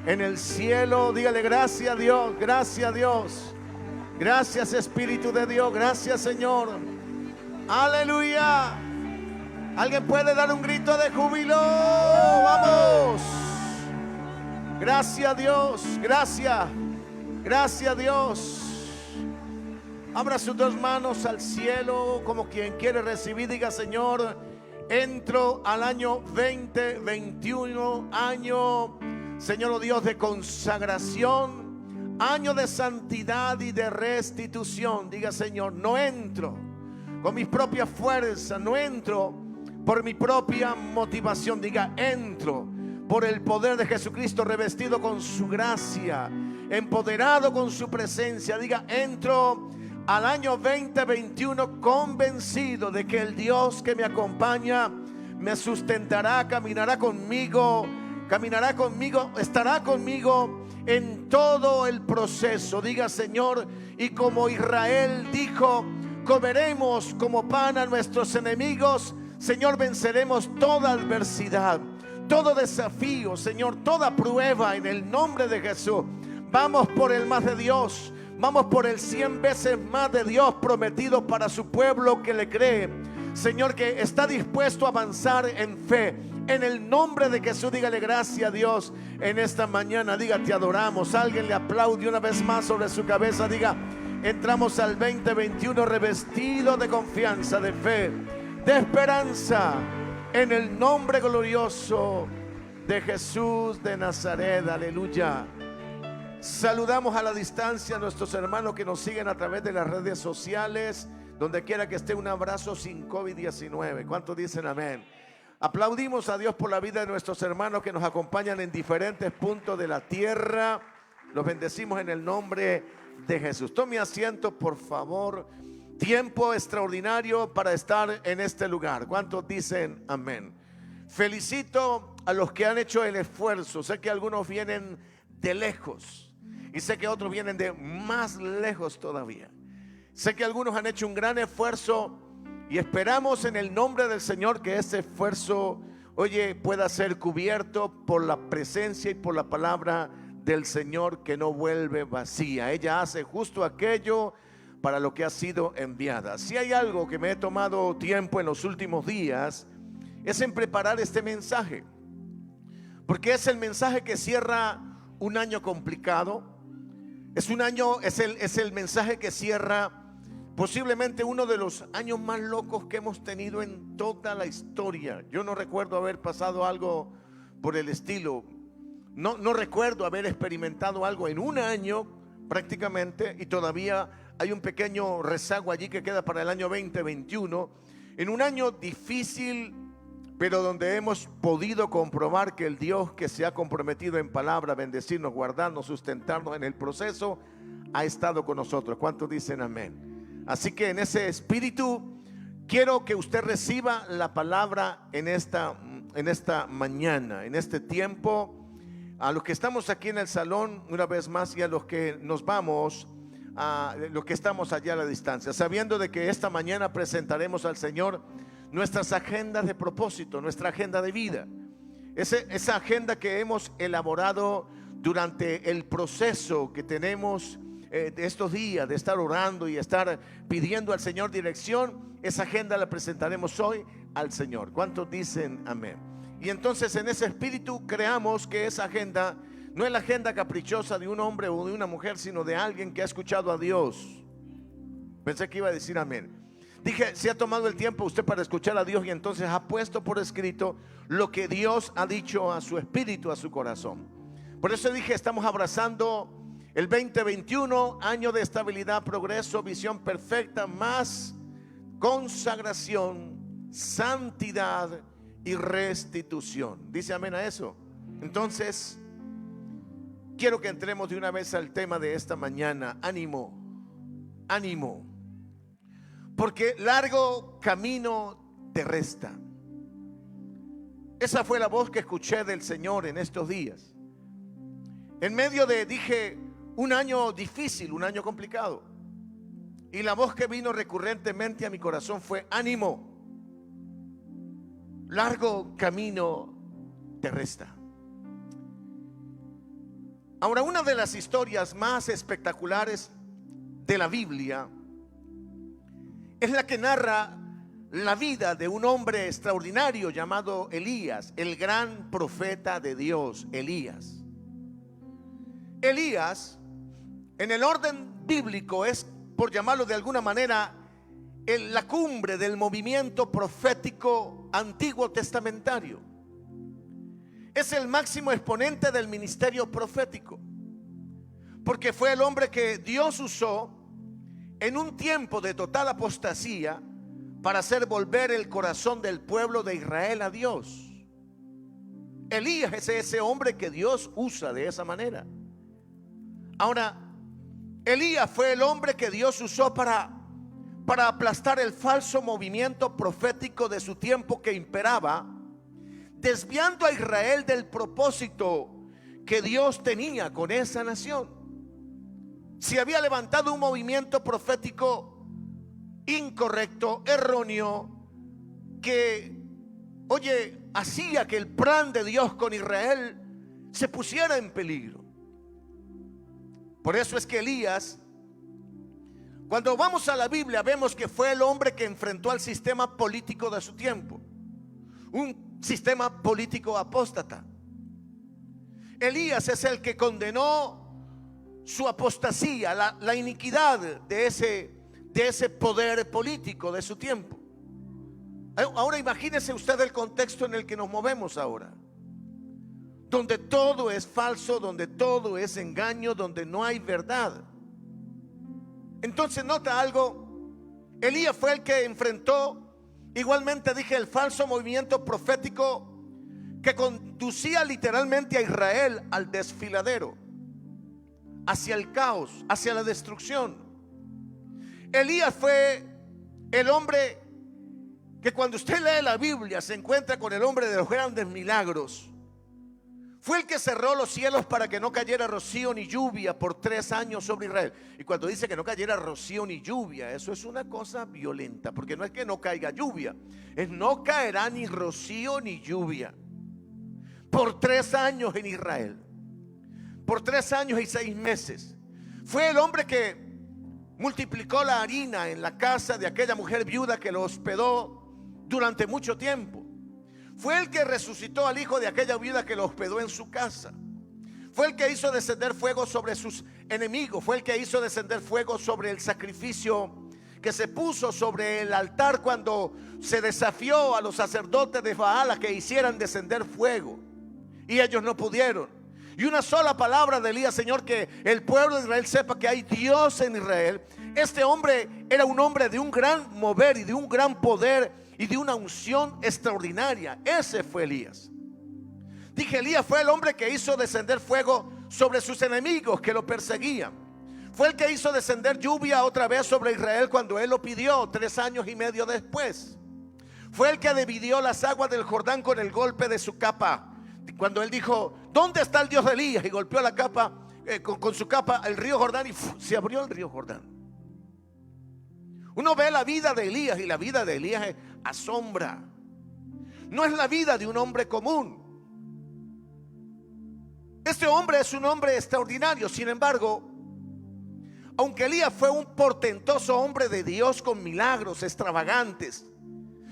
en el cielo. Dígale gracias a Dios, gracias a Dios. Gracias Espíritu de Dios, gracias Señor. Aleluya. ¿Alguien puede dar un grito de júbilo? Vamos. Gracias a Dios, gracias. Gracias a Dios. Abra sus dos manos al cielo como quien quiere recibir. Diga: Señor, entro al año 2021, año, Señor, oh Dios, de consagración, año de santidad y de restitución. Diga: Señor, no entro con mis propias fuerzas, no entro por mi propia motivación. Diga: entro por el poder de Jesucristo, revestido con su gracia, empoderado con su presencia. Diga: entro al año 2021 convencido de que el Dios que me acompaña me sustentará, caminará conmigo, estará conmigo en todo el proceso. Diga: Señor, y como Israel dijo, comeremos como pan a nuestros enemigos. Señor, venceremos toda adversidad, todo desafío, Señor, toda prueba en el nombre de Jesús. Vamos por el más de Dios. Vamos por el 100 veces más de Dios prometido para su pueblo que le cree. Señor, que está dispuesto a avanzar en fe. En el nombre de Jesús, dígale gracias a Dios en esta mañana. Diga: te adoramos. Alguien le aplaude una vez más sobre su cabeza. Diga: entramos al 2021 revestido de confianza, de fe, de esperanza. En el nombre glorioso de Jesús de Nazaret. Aleluya. Saludamos a la distancia a nuestros hermanos que nos siguen a través de las redes sociales. Donde quiera que esté, un abrazo sin COVID-19. ¿Cuántos dicen amén? Aplaudimos a Dios por la vida de nuestros hermanos que nos acompañan en diferentes puntos de la tierra. Los bendecimos en el nombre de Jesús. Tome asiento, por favor. Tiempo extraordinario para estar en este lugar. ¿Cuántos dicen amén? Felicito a los que han hecho el esfuerzo. Sé que algunos vienen de lejos y sé que otros vienen de más lejos todavía. Sé que algunos han hecho un gran esfuerzo y esperamos en el nombre del Señor que ese esfuerzo, oye, pueda ser cubierto por la presencia y por la palabra del Señor, que no vuelve vacía. Ella hace justo aquello para lo que ha sido enviada. Si hay algo que me he tomado tiempo en los últimos días, es en preparar este mensaje, porque es el mensaje que cierra un año complicado. Es el mensaje que cierra posiblemente uno de los años más locos que hemos tenido en toda la historia. Yo no recuerdo haber pasado algo por el estilo. No recuerdo haber experimentado algo en un año prácticamente, y todavía hay un pequeño rezago allí que queda para el año 2021. En un año difícil, pero donde hemos podido comprobar que el Dios que se ha comprometido en palabra, bendecirnos, guardarnos, sustentarnos en el proceso, ha estado con nosotros. ¿Cuántos dicen amén? Así que en ese espíritu quiero que usted reciba la palabra en esta mañana, en este tiempo. A los que estamos aquí en el salón una vez más, y a los que nos vamos, a los que estamos allá a la distancia, sabiendo de que esta mañana presentaremos al Señor nuestras agendas de propósito, nuestra agenda de vida, esa agenda que hemos elaborado durante el proceso que tenemos de estos días de estar orando y estar pidiendo al Señor dirección. Esa agenda la presentaremos hoy al Señor. ¿Cuántos dicen amén? Y entonces en ese espíritu creamos que esa agenda no es la agenda caprichosa de un hombre o de una mujer, sino de alguien que ha escuchado a Dios. Pensé que iba a decir amén. Dije, se ha tomado el tiempo usted para escuchar a Dios y entonces ha puesto por escrito lo que Dios ha dicho a su espíritu, a su corazón. Por eso dije, estamos abrazando el 2021, año de estabilidad, progreso, visión perfecta, más consagración, santidad y restitución. ¿Dice amén a eso? Entonces, quiero que entremos de una vez al tema de esta mañana. Ánimo, ánimo, porque largo camino te resta. Esa fue la voz que escuché del Señor en estos días. En medio de, dije, un año difícil, un año complicado. Y la voz que vino recurrentemente a mi corazón fue: ánimo, largo camino te resta. Ahora, una de las historias más espectaculares de la Biblia es la que narra la vida de un hombre extraordinario llamado Elías, el gran profeta de Dios, Elías. Elías, en el orden bíblico, es, por llamarlo de alguna manera, la cumbre del movimiento profético antiguo testamentario. Es el máximo exponente del ministerio profético, porque fue el hombre que Dios usó en un tiempo de total apostasía para hacer volver el corazón del pueblo de Israel a Dios. Elías es ese hombre que Dios usa de esa manera. Ahora, Elías fue el hombre que Dios usó para aplastar el falso movimiento profético de su tiempo que imperaba, desviando a Israel del propósito que Dios tenía con esa nación. Se había levantado un movimiento profético incorrecto, erróneo, que, hacía que el plan de Dios con Israel se pusiera en peligro. Por eso es que Elías, cuando vamos a la Biblia, vemos que fue el hombre que enfrentó al sistema político de su tiempo, un sistema político apóstata. Elías es el que condenó su apostasía, la iniquidad de ese poder político de su tiempo. Ahora imagínese usted el contexto en el que nos movemos ahora, donde todo es falso, donde todo es engaño, donde no hay verdad. Entonces nota algo, Elías fue el que enfrentó, igualmente dije, el falso movimiento profético que conducía literalmente a Israel al desfiladero, hacia el caos, hacia la destrucción. Elías fue el hombre que, cuando usted lee la Biblia, se encuentra con el hombre de los grandes milagros. Fue el que cerró los cielos para que no cayera rocío ni lluvia por 3 años sobre Israel. Y cuando dice que no cayera rocío ni lluvia, eso es una cosa violenta, porque no es que no caiga lluvia, es no caerá ni rocío ni lluvia por 3 años en Israel, por 3 años y 6 meses. Fue el hombre que multiplicó la harina en la casa de aquella mujer viuda que lo hospedó durante mucho tiempo. Fue el que resucitó al hijo de aquella viuda que lo hospedó en su casa. Fue el que hizo descender fuego sobre sus enemigos. Fue el que hizo descender fuego sobre el sacrificio que se puso sobre el altar cuando se desafió a los sacerdotes de Baal a que hicieran descender fuego, y ellos no pudieron. Y una sola palabra de Elías: Señor, que el pueblo de Israel sepa que hay Dios en Israel. Este hombre era un hombre de un gran mover y de un gran poder y de una unción extraordinaria. Ese fue Elías. Dije, Elías fue el hombre que hizo descender fuego sobre sus enemigos que lo perseguían. Fue el que hizo descender lluvia otra vez sobre Israel cuando él lo pidió 3 años y medio después. Fue el que dividió las aguas del Jordán con el golpe de su capa. Cuando él dijo: ¿dónde está el Dios de Elías? Y golpeó la capa con su capa el río Jordán, y se abrió el río Jordán. Uno ve la vida de Elías y la vida de Elías asombra. No es la vida de un hombre común. Este hombre es un hombre extraordinario. Sin embargo, aunque Elías fue un portentoso hombre de Dios con milagros extravagantes,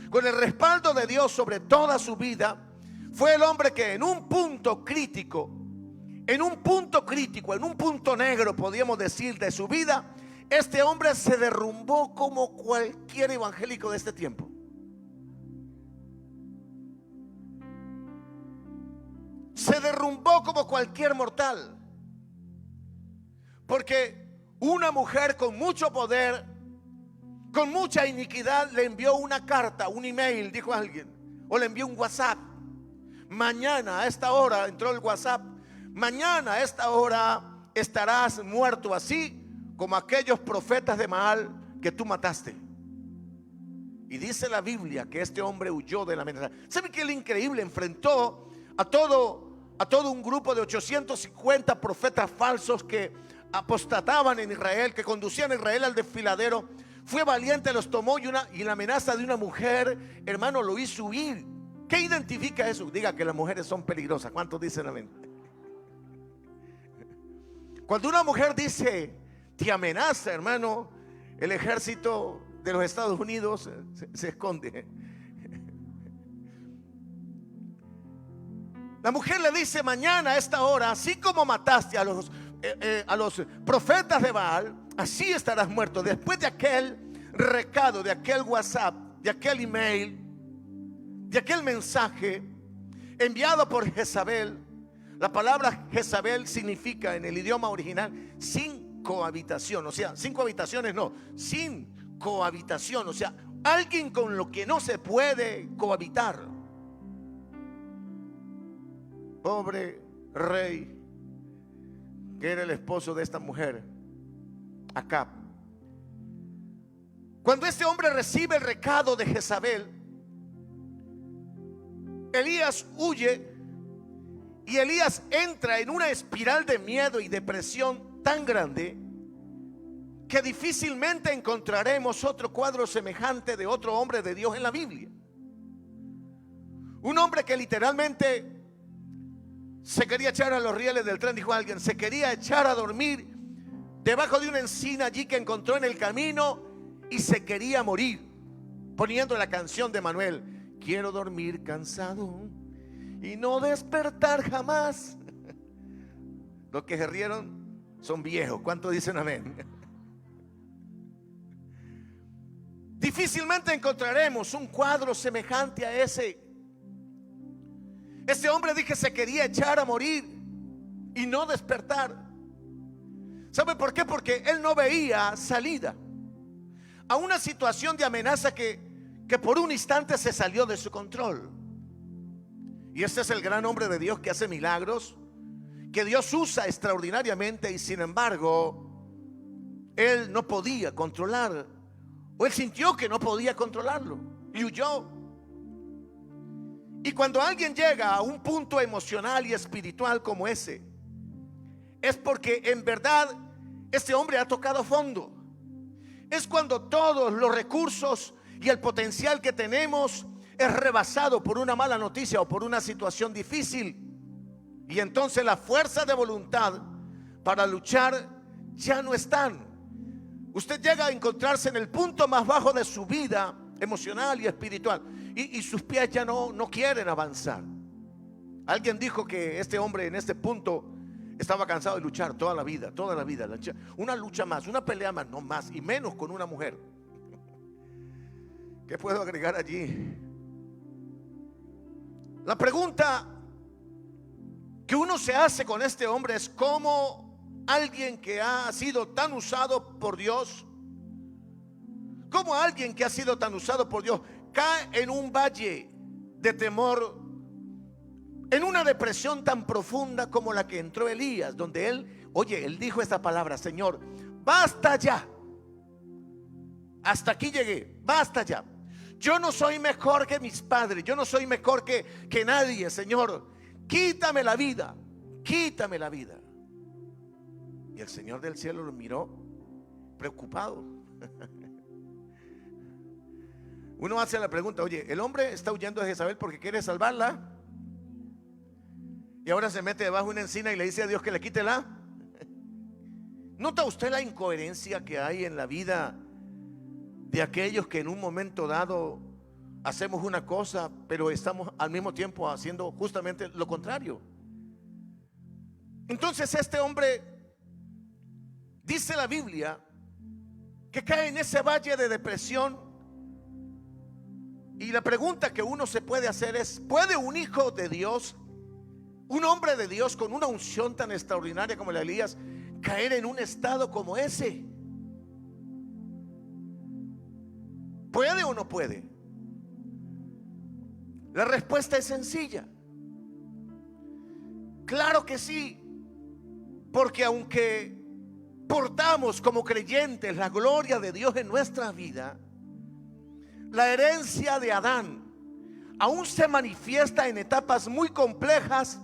con el respaldo de Dios sobre toda su vida, fue el hombre que en un punto crítico, en un punto negro, podríamos decir, de su vida, este hombre se derrumbó como cualquier evangélico de este tiempo. Se derrumbó como cualquier mortal, porque una mujer con mucho poder, con mucha iniquidad, le envió una carta, un email, dijo alguien, o le envió un WhatsApp. Mañana a esta hora, entró el WhatsApp: mañana a esta hora estarás muerto, así como aquellos profetas de Baal que tú mataste. Y dice la Biblia que este hombre huyó de la amenaza. ¿Sabe qué es lo increíble? Enfrentó a todo un grupo de 850 profetas falsos que apostataban en Israel, que conducían a Israel al desfiladero. Fue valiente, los tomó, y la amenaza de una mujer, hermano, lo hizo huir. ¿Qué identifica eso? Diga que las mujeres son peligrosas. ¿Cuántos dicen amén? Cuando una mujer dice, te amenaza, hermano, el ejército de los Estados Unidos se esconde. La mujer le dice, mañana a esta hora, así como mataste a los profetas de Baal, así estarás muerto. Después de aquel recado, de aquel WhatsApp, de aquel email, de aquel mensaje enviado por Jezabel. La palabra Jezabel significa en el idioma original sin cohabitación, o sea, sin cohabitaciones no, sin cohabitación, o sea, alguien con lo que no se puede cohabitar. Pobre rey, que era el esposo de esta mujer, Acab. Cuando este hombre recibe el recado de Jezabel, Elías huye y Elías entra en una espiral de miedo y depresión tan grande que difícilmente encontraremos otro cuadro semejante de otro hombre de Dios en la Biblia. Un hombre que literalmente se quería echar a los rieles del tren, dijo alguien, se quería echar a dormir debajo de una encina allí que encontró en el camino y se quería morir, poniendo la canción de Manuel, quiero dormir cansado y no despertar jamás. Los que se rieron son viejos. ¿Cuántos dicen amén? Difícilmente encontraremos un cuadro semejante a ese. Este hombre dije se quería echar a morir y no despertar. ¿Sabe por qué? Porque él no veía salida a una situación de amenaza que por un instante se salió de su control. Y este es el gran hombre de Dios que hace milagros, que Dios usa extraordinariamente, y sin embargo él no podía controlar, o él sintió que no podía controlarlo y huyó. Y cuando alguien llega a un punto emocional y espiritual como ese, es porque en verdad este hombre ha tocado fondo. Es cuando todos los recursos y el potencial que tenemos es rebasado por una mala noticia o por una situación difícil, y entonces la fuerza de voluntad para luchar ya no están. Usted llega a encontrarse en el punto más bajo de su vida emocional y espiritual, y sus pies ya no quieren avanzar. Alguien dijo que este hombre en este punto estaba cansado de luchar toda la vida, una lucha más, una pelea más, no más, y menos con una mujer. ¿Qué puedo agregar allí? La pregunta que uno se hace con este hombre es cómo alguien que ha sido tan usado por Dios, cómo alguien que ha sido tan usado por Dios cae en un valle de temor, en una depresión tan profunda como la que entró Elías, donde él dijo esta palabra: Señor, basta ya, hasta aquí llegué, basta ya. Yo no soy mejor que mis padres, yo no soy mejor que nadie, Señor, quítame la vida, quítame la vida. Y el Señor del cielo lo miró preocupado. Uno hace la pregunta: oye, el hombre está huyendo de Jezabel porque quiere salvarla, y ahora se mete debajo de una encina y le dice a Dios que le quite la. ¿Nota usted la incoherencia que hay en la vida de aquellos que en un momento dado hacemos una cosa, pero estamos al mismo tiempo haciendo justamente lo contrario? Entonces este hombre, dice la Biblia, que cae en ese valle de depresión. Y la pregunta que uno se puede hacer es: ¿puede un hijo de Dios, un hombre de Dios con una unción tan extraordinaria como la de Elías, caer en un estado como ese? ¿Puede o no puede? La respuesta es sencilla: claro que sí, porque aunque portamos como creyentes la gloria de Dios en nuestra vida, la herencia de Adán aún se manifiesta en etapas muy complejas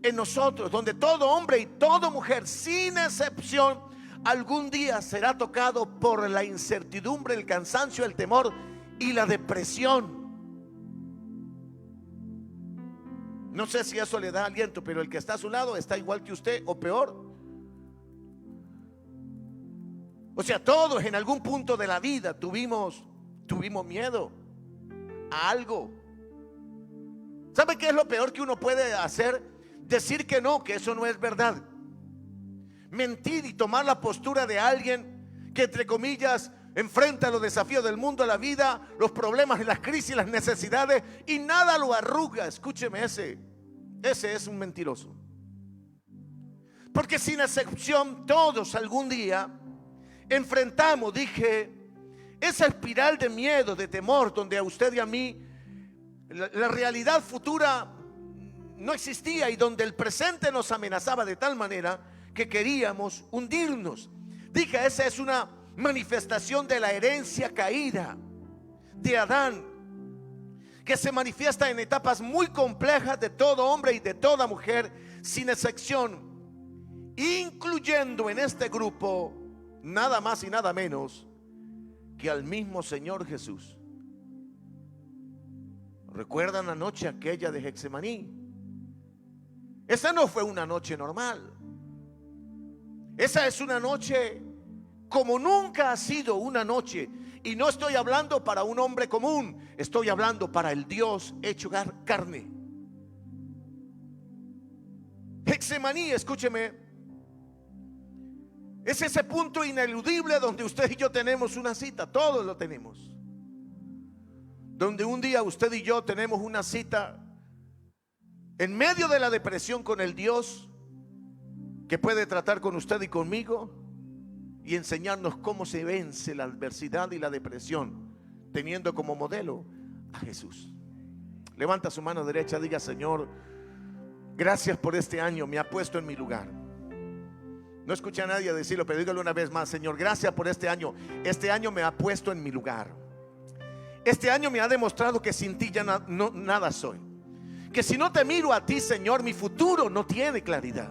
en nosotros, donde todo hombre y toda mujer, sin excepción, algún día será tocado por la incertidumbre, el cansancio, el temor y la depresión. No sé si eso le da aliento, pero el que está a su lado está igual que usted o peor. O sea, todos en algún punto de la vida tuvimos miedo a algo. ¿Sabe qué es lo peor que uno puede hacer? Decir que no, que eso no es verdad. Mentir y tomar la postura de alguien que, entre comillas, enfrenta los desafíos del mundo, la vida, los problemas, las crisis, las necesidades, y nada lo arruga. Escúcheme, ese es un mentiroso. Porque sin excepción todos algún día enfrentamos, dije, esa espiral de miedo, de temor, donde a usted y a mí la realidad futura no existía, y donde el presente nos amenazaba de tal manera que queríamos hundirnos. Dije, esa es una manifestación de la herencia caída de Adán, que se manifiesta en etapas muy complejas de todo hombre y de toda mujer, sin excepción, incluyendo en este grupo nada más y nada menos que al mismo Señor Jesús. ¿Recuerdan la noche aquella de Getsemaní? Esa no fue una noche normal. Esa es una noche como nunca ha sido una noche. Y no estoy hablando para un hombre común, estoy hablando para el Dios hecho carne. Getsemaní, escúcheme, es ese punto ineludible donde usted y yo tenemos una cita. Todos lo tenemos. Donde un día usted y yo tenemos una cita en medio de la depresión con el Dios que puede tratar con usted y conmigo y enseñarnos cómo se vence la adversidad y la depresión, teniendo como modelo a Jesús. Levanta su mano derecha, diga: Señor, gracias por este año, me ha puesto en mi lugar. No escuché a nadie decirlo, pero dígalo una vez más: Señor, gracias por este año. Este año me ha puesto en mi lugar. Este año me ha demostrado que sin ti ya nada soy. Que si no te miro a ti, Señor, mi futuro no tiene claridad.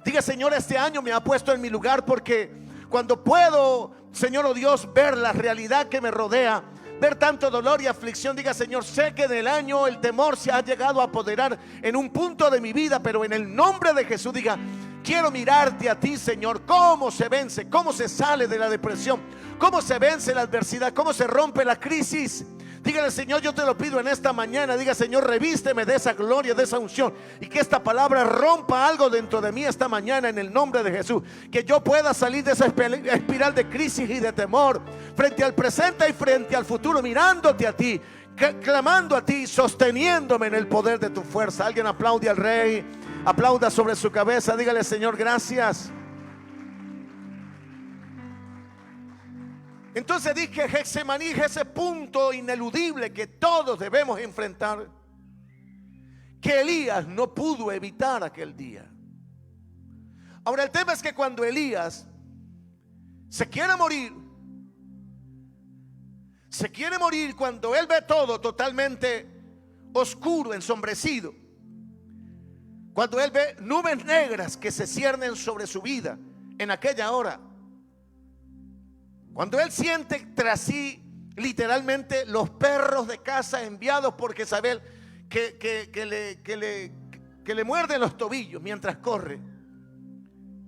Diga: Señor, este año me ha puesto en mi lugar, porque cuando puedo, Señor, oh Dios, ver la realidad que me rodea, ver tanto dolor y aflicción, diga: Señor, sé que en el año el temor se ha llegado a apoderar en un punto de mi vida, pero en el nombre de Jesús, diga: quiero mirarte a ti, Señor, cómo se vence, cómo se sale de la depresión, cómo se vence la adversidad, cómo se rompe la crisis. Dígale: Señor, yo te lo pido en esta mañana. Diga: Señor, revísteme de esa gloria, de esa unción, y que esta palabra rompa algo dentro de mí esta mañana en el nombre de Jesús. Que yo pueda salir de esa espiral de crisis y de temor frente al presente y frente al futuro, mirándote a ti, clamando a ti, sosteniéndome en el poder de tu fuerza. Alguien aplaude al Rey, aplauda sobre su cabeza, dígale: Señor, gracias. Entonces dije, Getsemaní es ese punto ineludible que todos debemos enfrentar, que Elías no pudo evitar aquel día. Ahora, el tema es que cuando Elías se quiere morir cuando él ve todo totalmente oscuro, ensombrecido, cuando él ve nubes negras que se ciernen sobre su vida en aquella hora, cuando él siente tras sí literalmente los perros de casa enviados por Jezabel que le muerden los tobillos mientras corre.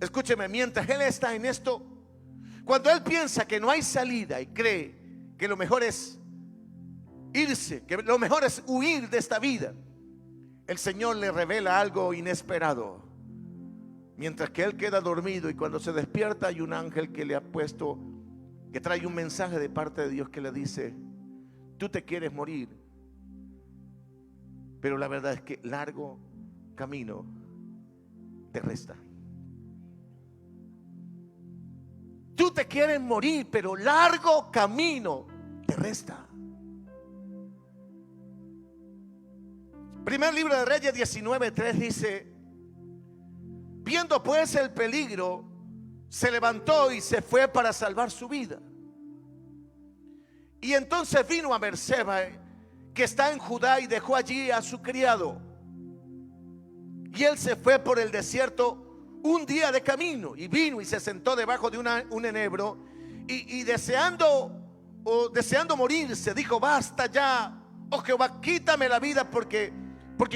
Escúcheme, mientras él está en esto, cuando él piensa que no hay salida y cree que lo mejor es irse, que lo mejor es huir de esta vida, el Señor le revela algo inesperado. Mientras que él queda dormido, y cuando se despierta hay un ángel que le ha puesto, que trae un mensaje de parte de Dios que le dice: tú te quieres morir, pero la verdad es que largo camino te resta. Tú te quieres morir, pero largo camino te resta. Primer libro de Reyes 19:3 dice: viendo pues el peligro, se levantó y se fue para salvar su vida. Y entonces vino a Berseba, que está en Judá, y dejó allí a su criado. Y él se fue por el desierto un día de camino, y vino y se sentó debajo de un enebro, y deseando morirse, dijo: basta ya, oh Jehová, quítame la vida, porque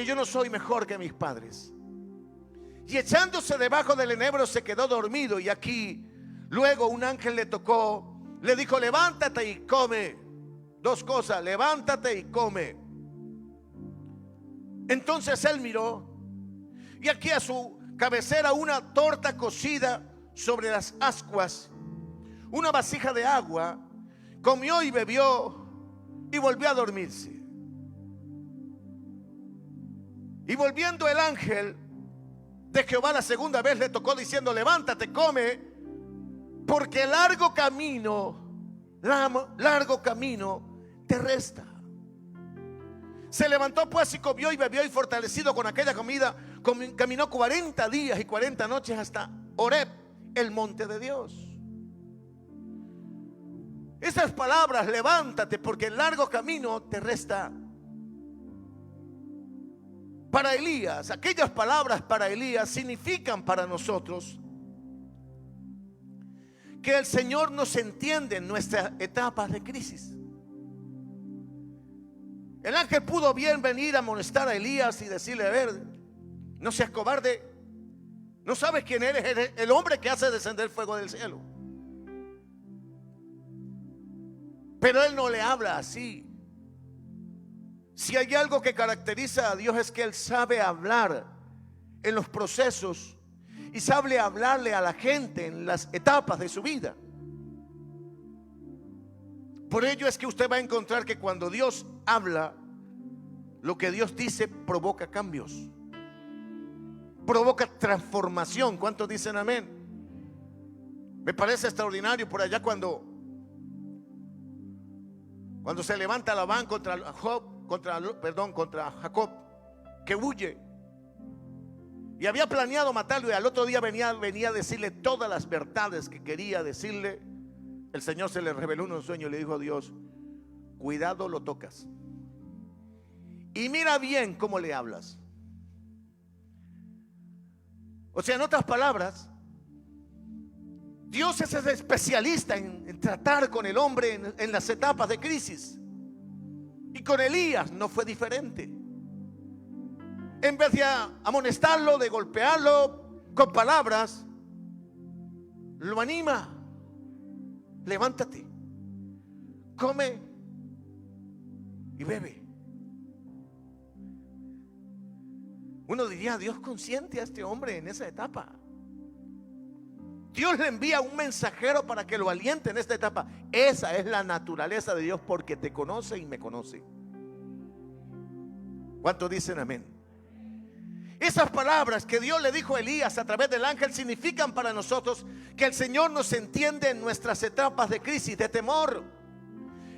yo no soy mejor que mis padres. Y echándose debajo del enebro se quedó dormido. Y aquí Luego un ángel le tocó, le dijo: levántate y come. Dos cosas: levántate y come. Entonces él miró, y aquí a su cabecera una torta cocida sobre las ascuas, una vasija de agua. Comió y bebió y volvió a dormirse. Y volviendo el ángel de Jehová la segunda vez le tocó diciendo: levántate, come, porque largo camino te resta. Se levantó pues y comió y bebió, y fortalecido con aquella comida, caminó 40 días y 40 noches hasta Horeb, el monte de Dios. Esas palabras: levántate porque el largo camino te resta. Para Elías, aquellas palabras para Elías significan para nosotros que el Señor nos entiende en nuestras etapas de crisis. El ángel pudo bien venir a amonestar a Elías y decirle: a ver, no seas cobarde, no sabes quién eres, eres el hombre que hace descender fuego del cielo. Pero él no le habla así. Si hay algo que caracteriza a Dios es que Él sabe hablar en los procesos y sabe hablarle a la gente en las etapas de su vida. Por ello es que usted va a encontrar que cuando Dios habla, lo que Dios dice provoca cambios, provoca transformación. ¿Cuántos dicen amén? Me parece extraordinario por allá cuando se levanta Labán contra Jacob, que huye y había planeado matarlo, y al otro día venía a decirle todas las verdades que quería decirle. El Señor se le reveló en un sueño y le dijo a Dios: cuidado, lo tocas y mira bien cómo le hablas. O sea, en otras palabras, Dios es el especialista en tratar con el hombre en las etapas de crisis. Y con Elías no fue diferente. En vez de amonestarlo, de golpearlo con palabras, lo anima: levántate, come y bebe. Uno diría: Dios consiente a este hombre en esa etapa. Dios le envía un mensajero para que lo aliente en esta etapa. Esa es la naturaleza de Dios, porque te conoce y me conoce. ¿Cuántos dicen amén? Esas palabras que Dios le dijo a Elías a través del ángel significan para nosotros que el Señor nos entiende en nuestras etapas de crisis, de temor.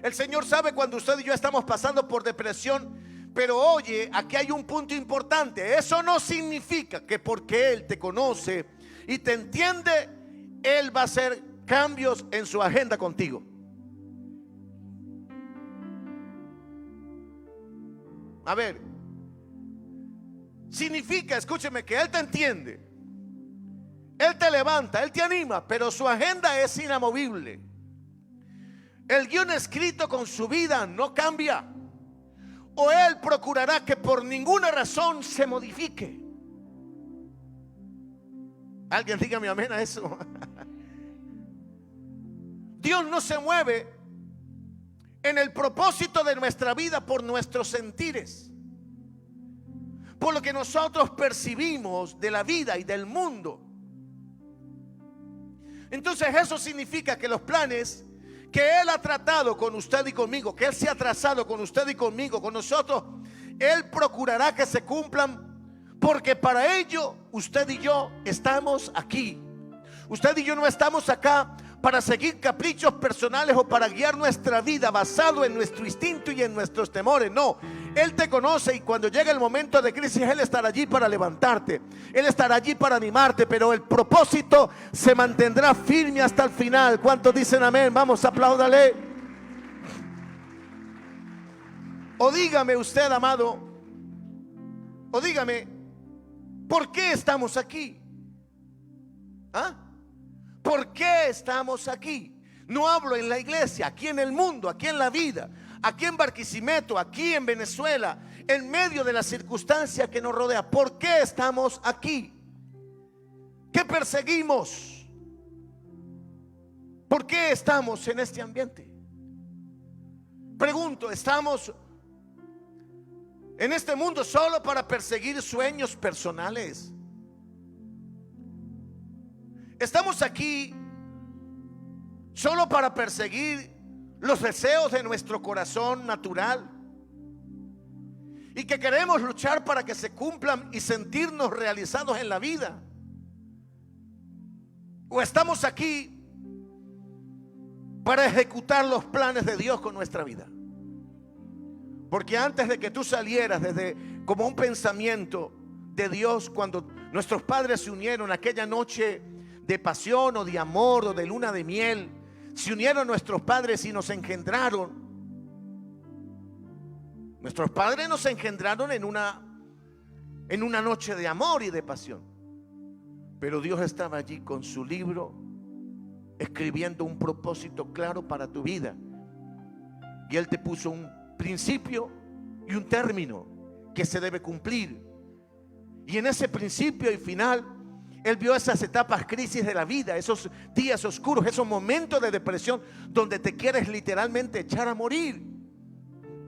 El Señor sabe cuando usted y yo estamos pasando por depresión. Pero oye, aquí hay un punto importante. Eso no significa que porque Él te conoce y te entiende, Él va a hacer cambios en su agenda contigo. A ver, significa, escúcheme, que Él te entiende, Él te levanta, Él te anima, pero su agenda es inamovible. El guión escrito con su vida no cambia, o Él procurará que por ninguna razón se modifique. Alguien dígame amén a eso. Dios no se mueve en el propósito de nuestra vida por nuestros sentires, por lo que nosotros percibimos de la vida y del mundo. Entonces eso significa que los planes que Él ha tratado con usted y conmigo, que Él se ha trazado con usted y conmigo, con nosotros, Él procurará que se cumplan, porque para ello usted y yo estamos aquí. Usted y yo no estamos acá para seguir caprichos personales o para guiar nuestra vida basado en nuestro instinto y en nuestros temores. No, Él te conoce, y cuando llega el momento de crisis, Él estará allí para levantarte, Él estará allí para animarte, pero el propósito se mantendrá firme hasta el final. ¿Cuántos dicen amén? Vamos, apláudale. O dígame usted, amado, o dígame, ¿por qué estamos aquí? ¿Ah? ¿Por qué estamos aquí? No hablo en la iglesia, aquí en el mundo, aquí en la vida, aquí en Barquisimeto, aquí en Venezuela, en medio de la circunstancia que nos rodea. ¿Por qué estamos aquí? ¿Qué perseguimos? ¿Por qué estamos en este ambiente? Pregunto, ¿estamos en este mundo solo para perseguir sueños personales? ¿Estamos aquí solo para perseguir los deseos de nuestro corazón natural y que queremos luchar para que se cumplan y sentirnos realizados en la vida? ¿O estamos aquí para ejecutar los planes de Dios con nuestra vida? Porque antes de que tú salieras desde como un pensamiento de Dios, cuando nuestros padres se unieron aquella noche de pasión o de amor o de luna de miel, se unieron nuestros padres y nos engendraron. Nuestros padres nos engendraron en una noche de amor y de pasión. Pero Dios estaba allí con su libro, escribiendo un propósito claro para tu vida. Y Él te puso un principio y un término que se debe cumplir. Y en ese principio y final, Él vio esas etapas, crisis de la vida, esos días oscuros, esos momentos de depresión donde te quieres literalmente echar a morir.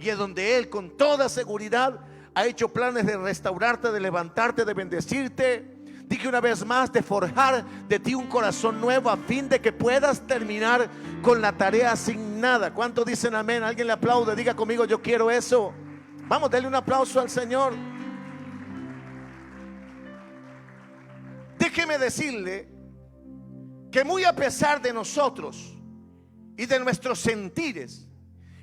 Y es donde Él con toda seguridad ha hecho planes de restaurarte, de levantarte, de bendecirte. Dije una vez más, de forjar de ti un corazón nuevo a fin de que puedas terminar con la tarea asignada. ¿Cuántos dicen amén? Alguien le aplaude, diga conmigo, yo quiero eso. Vamos, denle un aplauso al Señor. Déjeme decirle que muy a pesar de nosotros y de nuestros sentires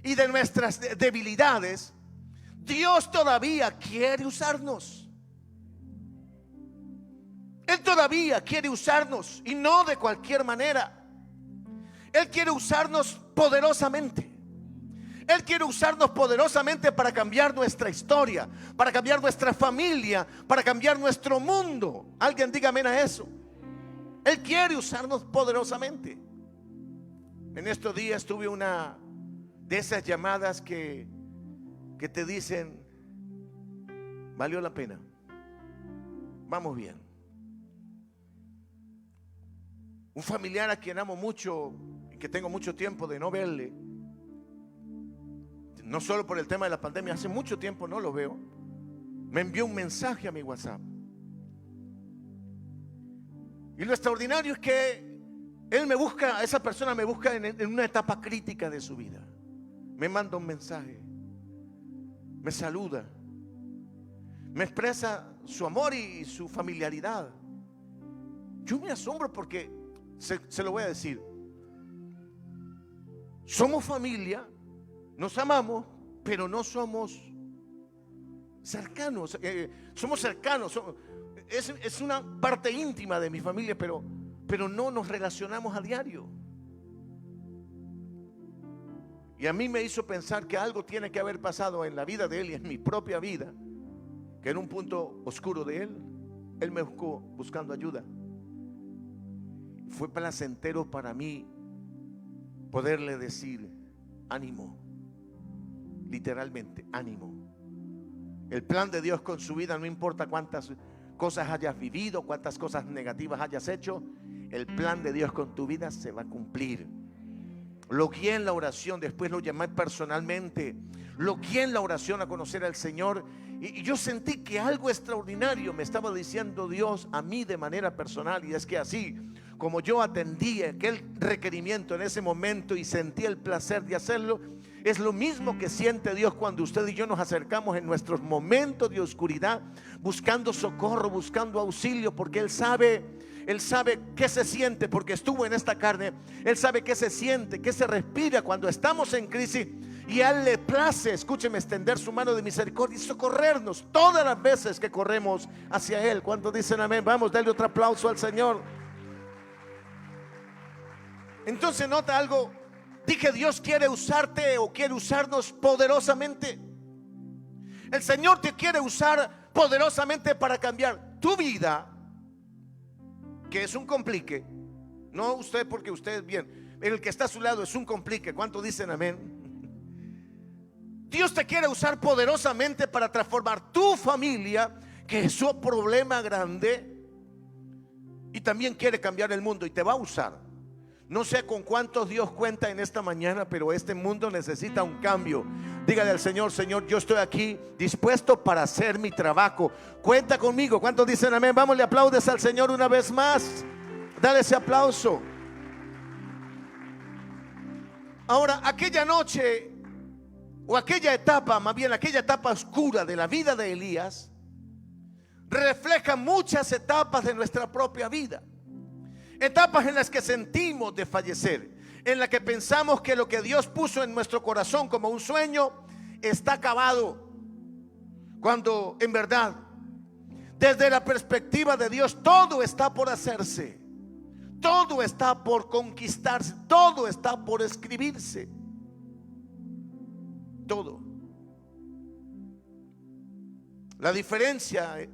y de nuestras debilidades, Dios todavía quiere usarnos. Él todavía quiere usarnos, y no de cualquier manera. Él quiere usarnos poderosamente. Él quiere usarnos poderosamente para cambiar nuestra historia, para cambiar nuestra familia, para cambiar nuestro mundo. Alguien diga amén a eso. Él quiere usarnos poderosamente. En estos días tuve una de esas llamadas que te dicen, valió la pena, vamos bien. Un familiar a quien amo mucho y que tengo mucho tiempo de no verle, no solo por el tema de la pandemia, hace mucho tiempo no lo veo, me envió un mensaje a mi WhatsApp. Y lo extraordinario es que él me busca, esa persona me busca en una etapa crítica de su vida. Me manda un mensaje, me saluda, me expresa su amor y su familiaridad. Yo me asombro porque se lo voy a decir, somos familia, nos amamos, pero no somos cercanos. Somos cercanos, es una parte íntima de mi familia, pero no nos relacionamos a diario. Y a mí me hizo pensar que algo tiene que haber pasado en la vida de él y en mi propia vida, que en un punto oscuro de él me buscó buscando ayuda. Fue placentero para mí poderle decir, ánimo, literalmente, ánimo. El plan de Dios con su vida, no importa cuántas cosas hayas vivido, cuántas cosas negativas hayas hecho, el plan de Dios con tu vida se va a cumplir. Lo guié en la oración, después lo llamé personalmente, lo guié en la oración a conocer al Señor, y yo sentí que algo extraordinario me estaba diciendo Dios a mí de manera personal. Y es que así como yo atendí aquel requerimiento en ese momento y sentí el placer de hacerlo, es lo mismo que siente Dios cuando usted y yo nos acercamos en nuestros momentos de oscuridad, buscando socorro, buscando auxilio, porque Él sabe qué se siente, porque estuvo en esta carne. Él sabe qué se siente, qué se respira cuando estamos en crisis, y a Él le place, escúcheme, extender su mano de misericordia y socorrernos todas las veces que corremos hacia Él. ¿Cuántos dicen amén? Vamos, dale otro aplauso al Señor. Entonces nota algo. Dije, Dios quiere usarte o quiere usarnos poderosamente. El Señor te quiere usar poderosamente para cambiar tu vida, que es un complique. No usted, porque usted es bien, el que está a su lado es un complique. ¿Cuántos dicen amén? Dios te quiere usar poderosamente para transformar tu familia, que es un problema grande, y también quiere cambiar el mundo, y te va a usar. No sé con cuántos Dios cuenta en esta mañana, pero este mundo necesita un cambio. Dígale al Señor: Señor, yo estoy aquí dispuesto para hacer mi trabajo. Cuenta conmigo. ¿Cuántos dicen amén? Vamos, le aplaudes al Señor una vez más. Dale ese aplauso. Ahora, aquella noche, o aquella etapa, más bien aquella etapa oscura de la vida de Elías, refleja muchas etapas de nuestra propia vida. Etapas en las que sentimos de fallecer, en las que pensamos que lo que Dios puso en nuestro corazón como un sueño está acabado, cuando en verdad, desde la perspectiva de Dios, todo está por hacerse, todo está por conquistarse, todo está por escribirse, todo. La diferencia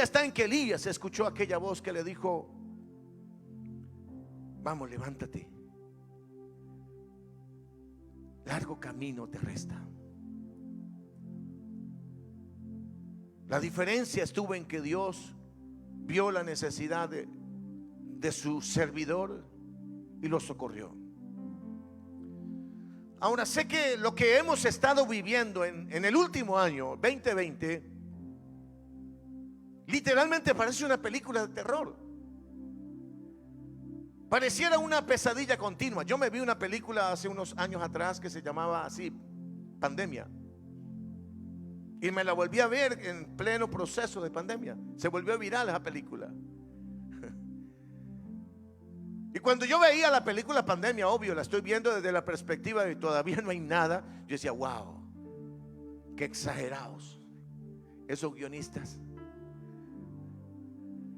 está en que Elías escuchó aquella voz que le dijo: vamos, levántate, largo camino te resta. La diferencia estuvo en que Dios vio la necesidad de su servidor y lo socorrió. Ahora, sé que lo que hemos estado viviendo en el último año 2020 literalmente parece una película de terror. Pareciera una pesadilla continua. Yo me vi una película hace unos años atrás que se llamaba así, Pandemia, y me la volví a ver en pleno proceso de pandemia. Se volvió viral esa película. Y cuando yo veía la película Pandemia, obvio, la estoy viendo desde la perspectiva de todavía no hay nada, yo decía: wow, qué exagerados esos guionistas.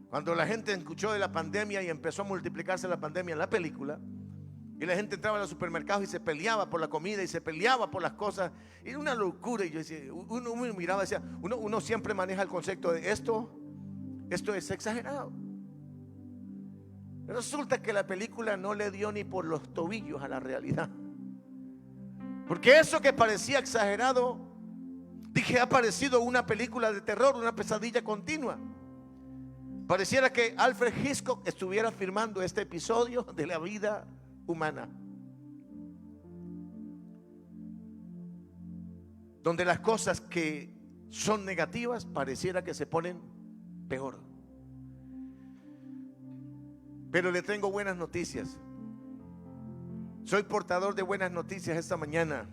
Cuando la gente escuchó de la pandemia y empezó a multiplicarse la pandemia en la película, y la gente entraba a los supermercados y se peleaba por la comida y se peleaba por las cosas, era una locura. Y yo decía, uno miraba y decía, uno siempre maneja el concepto de esto es exagerado. Resulta que la película no le dio ni por los tobillos a la realidad, porque eso que parecía exagerado, dije, ha parecido una película de terror, una pesadilla continua. Pareciera que Alfred Hitchcock estuviera filmando este episodio de la vida humana, donde las cosas que son negativas pareciera que se ponen peor. Pero le tengo buenas noticias. Soy portador de buenas noticias esta mañana.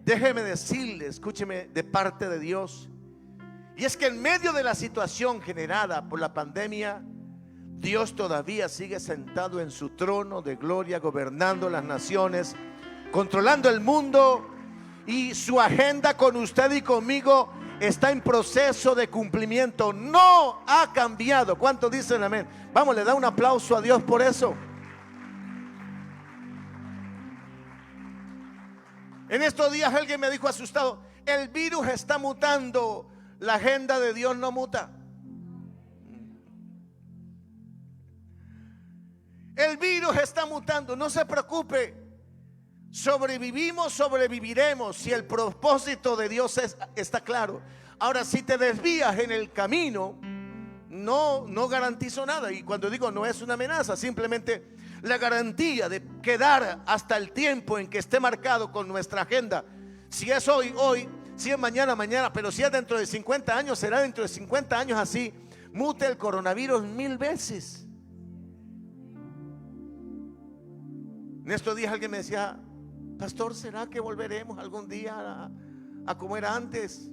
Déjeme decirle, escúcheme, de parte de Dios. Y es que en medio de la situación generada por la pandemia, Dios todavía sigue sentado en su trono de gloria, gobernando las naciones, controlando el mundo, y su agenda con usted y conmigo está en proceso de cumplimiento. No ha cambiado. ¿Cuántos dicen amén? Vamos, le da un aplauso a Dios por eso. En estos días alguien me dijo asustado: el virus está mutando, la agenda de Dios no muta. El virus está mutando, no se preocupe. Sobrevivimos, sobreviviremos si el propósito de Dios está claro. Ahora, si te desvías en el camino, no garantizo nada. Y cuando digo no es una amenaza, simplemente la garantía de quedar hasta el tiempo en que esté marcado con nuestra agenda. Si es hoy, hoy. Si es mañana, mañana. Pero si es dentro de 50 años, será dentro de 50 años así. Mute el coronavirus 1000 veces. En estos días alguien me decía: pastor, ¿será que volveremos algún día a como era antes?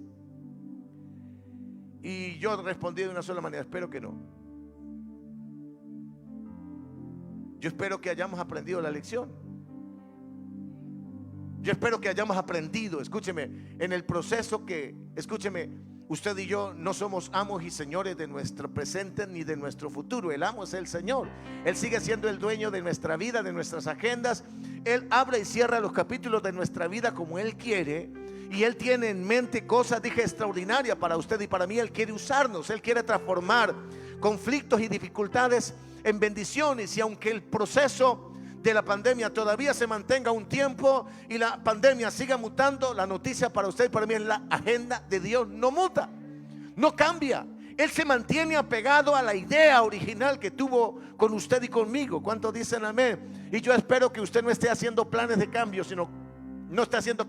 Y yo respondí de una sola manera: espero que no. Yo espero que hayamos aprendido la lección. Yo espero que hayamos aprendido, escúcheme, en el proceso que, escúcheme, usted y yo no somos amos y señores de nuestro presente ni de nuestro futuro. El amo es el Señor. Él sigue siendo el dueño de nuestra vida, de nuestras agendas. Él abre y cierra los capítulos de nuestra vida como Él quiere. Y Él tiene en mente cosas, dije, extraordinarias para usted y para mí. Él quiere usarnos, Él quiere transformar conflictos y dificultades en bendiciones. Y aunque el proceso de la pandemia todavía se mantenga un tiempo y la pandemia siga mutando, la noticia para usted y para mí es: la agenda de Dios no muta, no cambia. Él se mantiene apegado a la idea original que tuvo con usted y conmigo. ¿Cuántos dicen amén? Y yo espero que usted no esté haciendo planes de cambio, sino no esté haciendo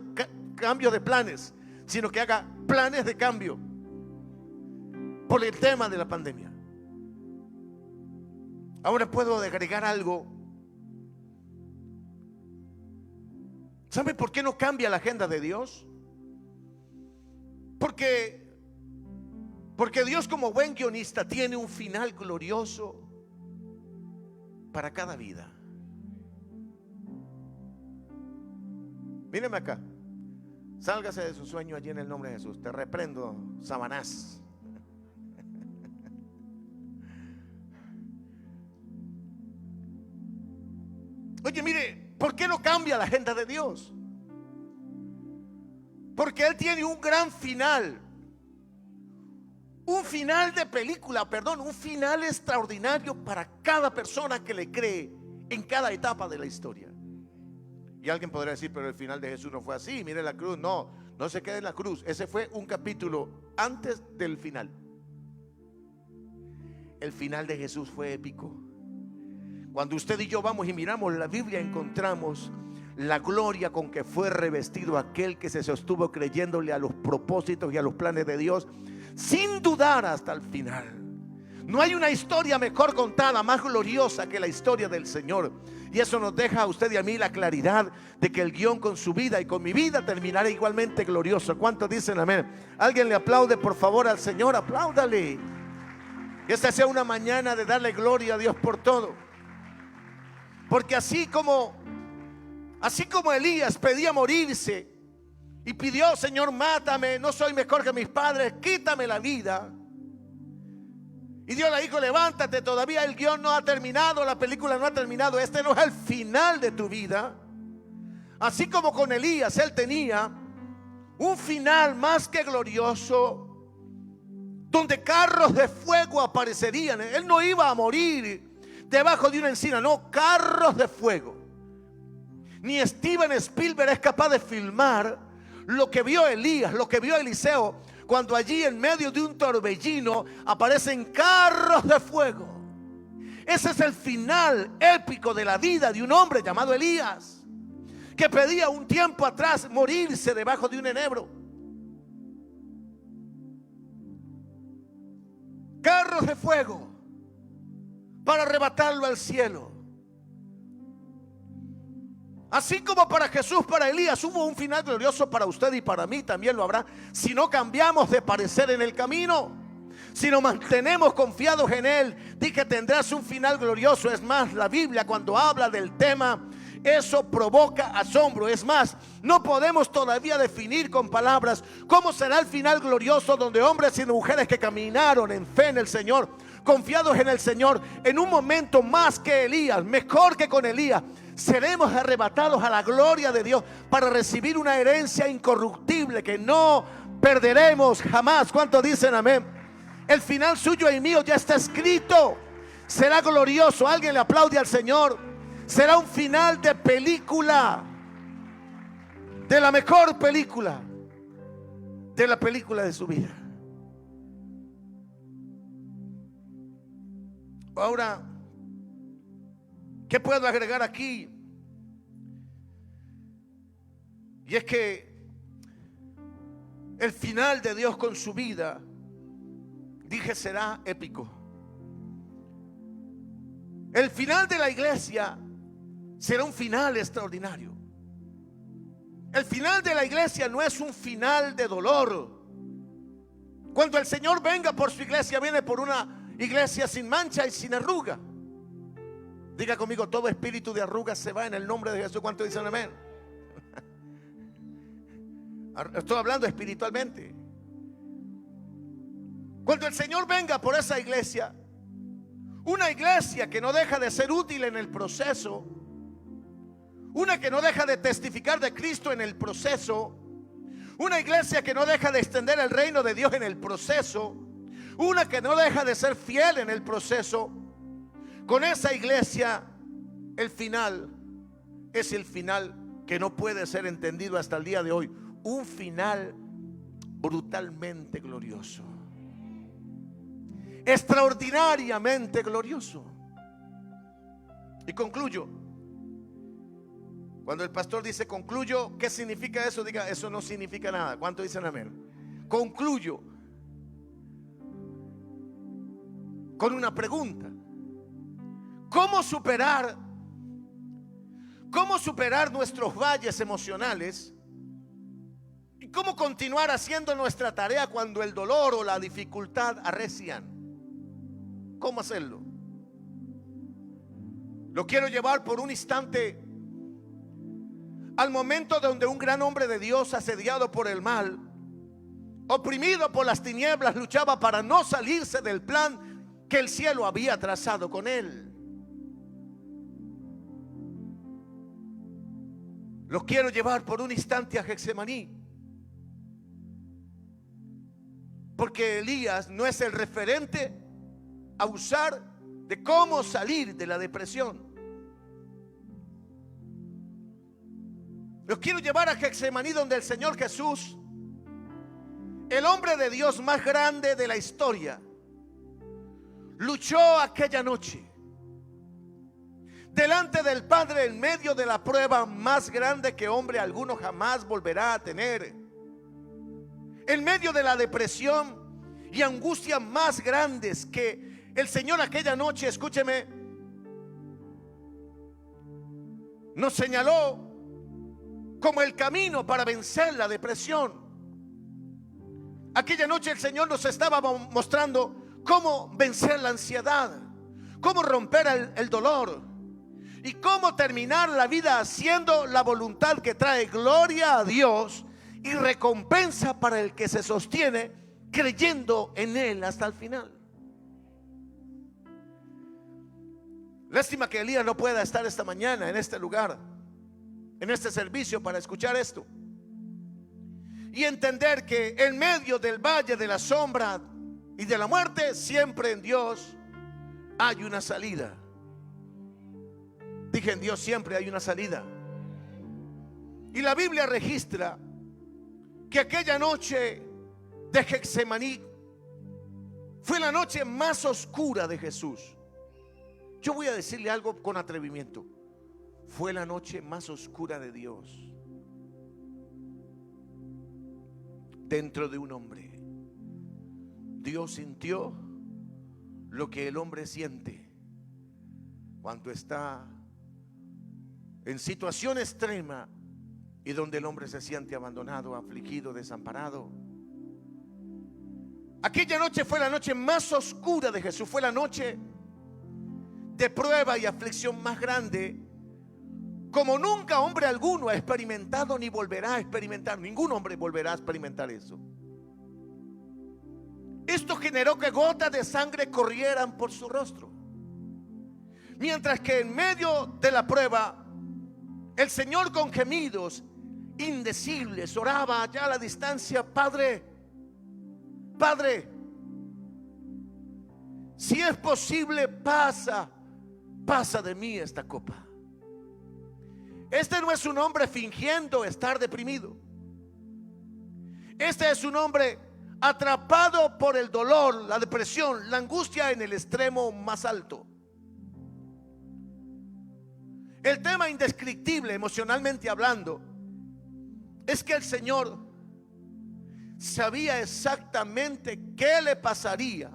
cambio de planes, sino que haga planes de cambio por el tema de la pandemia. Ahora puedo agregar algo. ¿Sabe por qué no cambia la agenda de Dios? Porque Dios, como buen guionista, tiene un final glorioso para cada vida. Míreme acá. Sálgase de su sueño allí en el nombre de Jesús. Te reprendo, Satanás. Oye, mire, ¿por qué no cambia la agenda de Dios? Porque Él tiene un gran final. Un final de película, un final extraordinario para cada persona que le cree en cada etapa de la historia. Y alguien podrá decir, pero el final de Jesús no fue así. Mire la cruz. No, no se quede en la cruz. Ese fue un capítulo antes del final. El final de Jesús fue épico. Cuando usted y yo vamos y miramos la Biblia, encontramos la gloria con que fue revestido aquel que se sostuvo creyéndole a los propósitos y a los planes de Dios, sin dudar hasta el final. No hay una historia mejor contada, más gloriosa que la historia del Señor. Y eso nos deja a usted y a mí la claridad de que el guión con su vida y con mi vida terminará igualmente glorioso. ¿Cuántos dicen amén? Alguien le aplaude por favor al Señor. Apláudale. Que esta sea una mañana de darle gloria a Dios por todo. Porque así como Elías pedía morirse y pidió, Señor, mátame, no soy mejor que mis padres, quítame la vida. Y Dios le dijo, levántate, todavía el guión no ha terminado, la película no ha terminado, este no es el final de tu vida. Así como con Elías, él tenía un final más que glorioso, donde carros de fuego aparecerían. Él no iba a morir debajo de una encina, no, carros de fuego. Ni Steven Spielberg es capaz de filmar lo que vio Elías, lo que vio Eliseo, cuando allí en medio de un torbellino aparecen carros de fuego. Ese es el final épico de la vida de un hombre llamado Elías, que pedía un tiempo atrás morirse debajo de un enebro. Carros de fuego para arrebatarlo al cielo. Así como para Jesús, para Elías hubo un final glorioso, para usted y para mí también lo habrá, si no cambiamos de parecer en el camino, si nos mantenemos confiados en Él. Dije, tendrás un final glorioso. Es más, la Biblia cuando habla del tema, eso provoca asombro. Es más, no podemos todavía definir con palabras cómo será el final glorioso, donde hombres y mujeres que caminaron en fe en el Señor, confiados en el Señor, en un momento más que Elías, mejor que con Elías, seremos arrebatados a la gloria de Dios para recibir una herencia incorruptible que no perderemos jamás. ¿Cuántos dicen amén? El final suyo y mío ya está escrito. Será glorioso. Alguien le aplaude al Señor. Será un final de película, de la mejor película, de la película de su vida. Ahora, ¿qué puedo agregar aquí? Y es que el final de Dios con su vida, dije, será épico. El final de la iglesia será un final extraordinario. El final de la iglesia no es un final de dolor. Cuando el Señor venga por su iglesia, viene por una iglesia sin mancha y sin arruga. Diga conmigo, todo espíritu de arruga se va en el nombre de Jesús. ¿Cuánto dicen amén? Estoy hablando espiritualmente. Cuando el Señor venga por esa iglesia, una iglesia que no deja de ser útil en el proceso, una que no deja de testificar de Cristo en el proceso, una iglesia que no deja de extender el reino de Dios en el proceso, una que no deja de ser fiel en el proceso. Con esa iglesia, el final es el final que no puede ser entendido hasta el día de hoy. Un final brutalmente glorioso. extraordinariamente glorioso. Y concluyo. Cuando el pastor dice concluyo, ¿qué significa eso? Diga, eso no significa nada. ¿Cuánto dicen amén? Concluyo con una pregunta. ¿Cómo superar nuestros valles emocionales? ¿Y cómo continuar haciendo nuestra tarea cuando el dolor o la dificultad arrecian? ¿Cómo hacerlo? Lo quiero llevar por un instante al momento donde un gran hombre de Dios, asediado por el mal, oprimido por las tinieblas, luchaba para no salirse del plan que el cielo había trazado con él. Lo quiero llevar por un instante a Getsemaní, porque Elías no es el referente a usar de cómo salir de la depresión. Los quiero llevar a Getsemaní, donde el Señor Jesús, el hombre de Dios más grande de la historia, luchó aquella noche delante del Padre en medio de la prueba más grande que hombre alguno jamás volverá a tener, en medio de la depresión y angustia más grandes que el Señor aquella noche, escúcheme, nos señaló como el camino para vencer la depresión. Aquella noche el Señor nos estaba mostrando cómo vencer la ansiedad, cómo romper el dolor y cómo terminar la vida haciendo la voluntad que trae gloria a Dios y recompensa para el que se sostiene creyendo en Él hasta el final. Lástima que Elías no pueda estar esta mañana en este lugar, en este servicio, para escuchar esto y entender que en medio del valle de la sombra y de la muerte, siempre en Dios hay una salida. Dije, en Dios siempre hay una salida. Y la Biblia registra que aquella noche de Getsemaní fue la noche más oscura de Jesús. Yo voy a decirle algo con atrevimiento: fue la noche más oscura de Dios dentro de un hombre. Dios sintió lo que el hombre siente cuando está en situación extrema y donde el hombre se siente abandonado, afligido, desamparado. Aquella noche fue la noche más oscura de Jesús. Fue la noche de prueba y aflicción más grande como nunca hombre alguno ha experimentado ni volverá a experimentar. Ningún hombre volverá a experimentar eso. Esto generó que gotas de sangre corrieran por su rostro, mientras que en medio de la prueba el Señor, con gemidos indecibles, oraba allá a la distancia: Padre, Padre, si es posible, pasa de mí esta copa. Este no es un hombre fingiendo estar deprimido. Este es un hombre atrapado por el dolor, la depresión, la angustia en el extremo más alto. El tema indescriptible, emocionalmente hablando, es que el Señor sabía exactamente qué le pasaría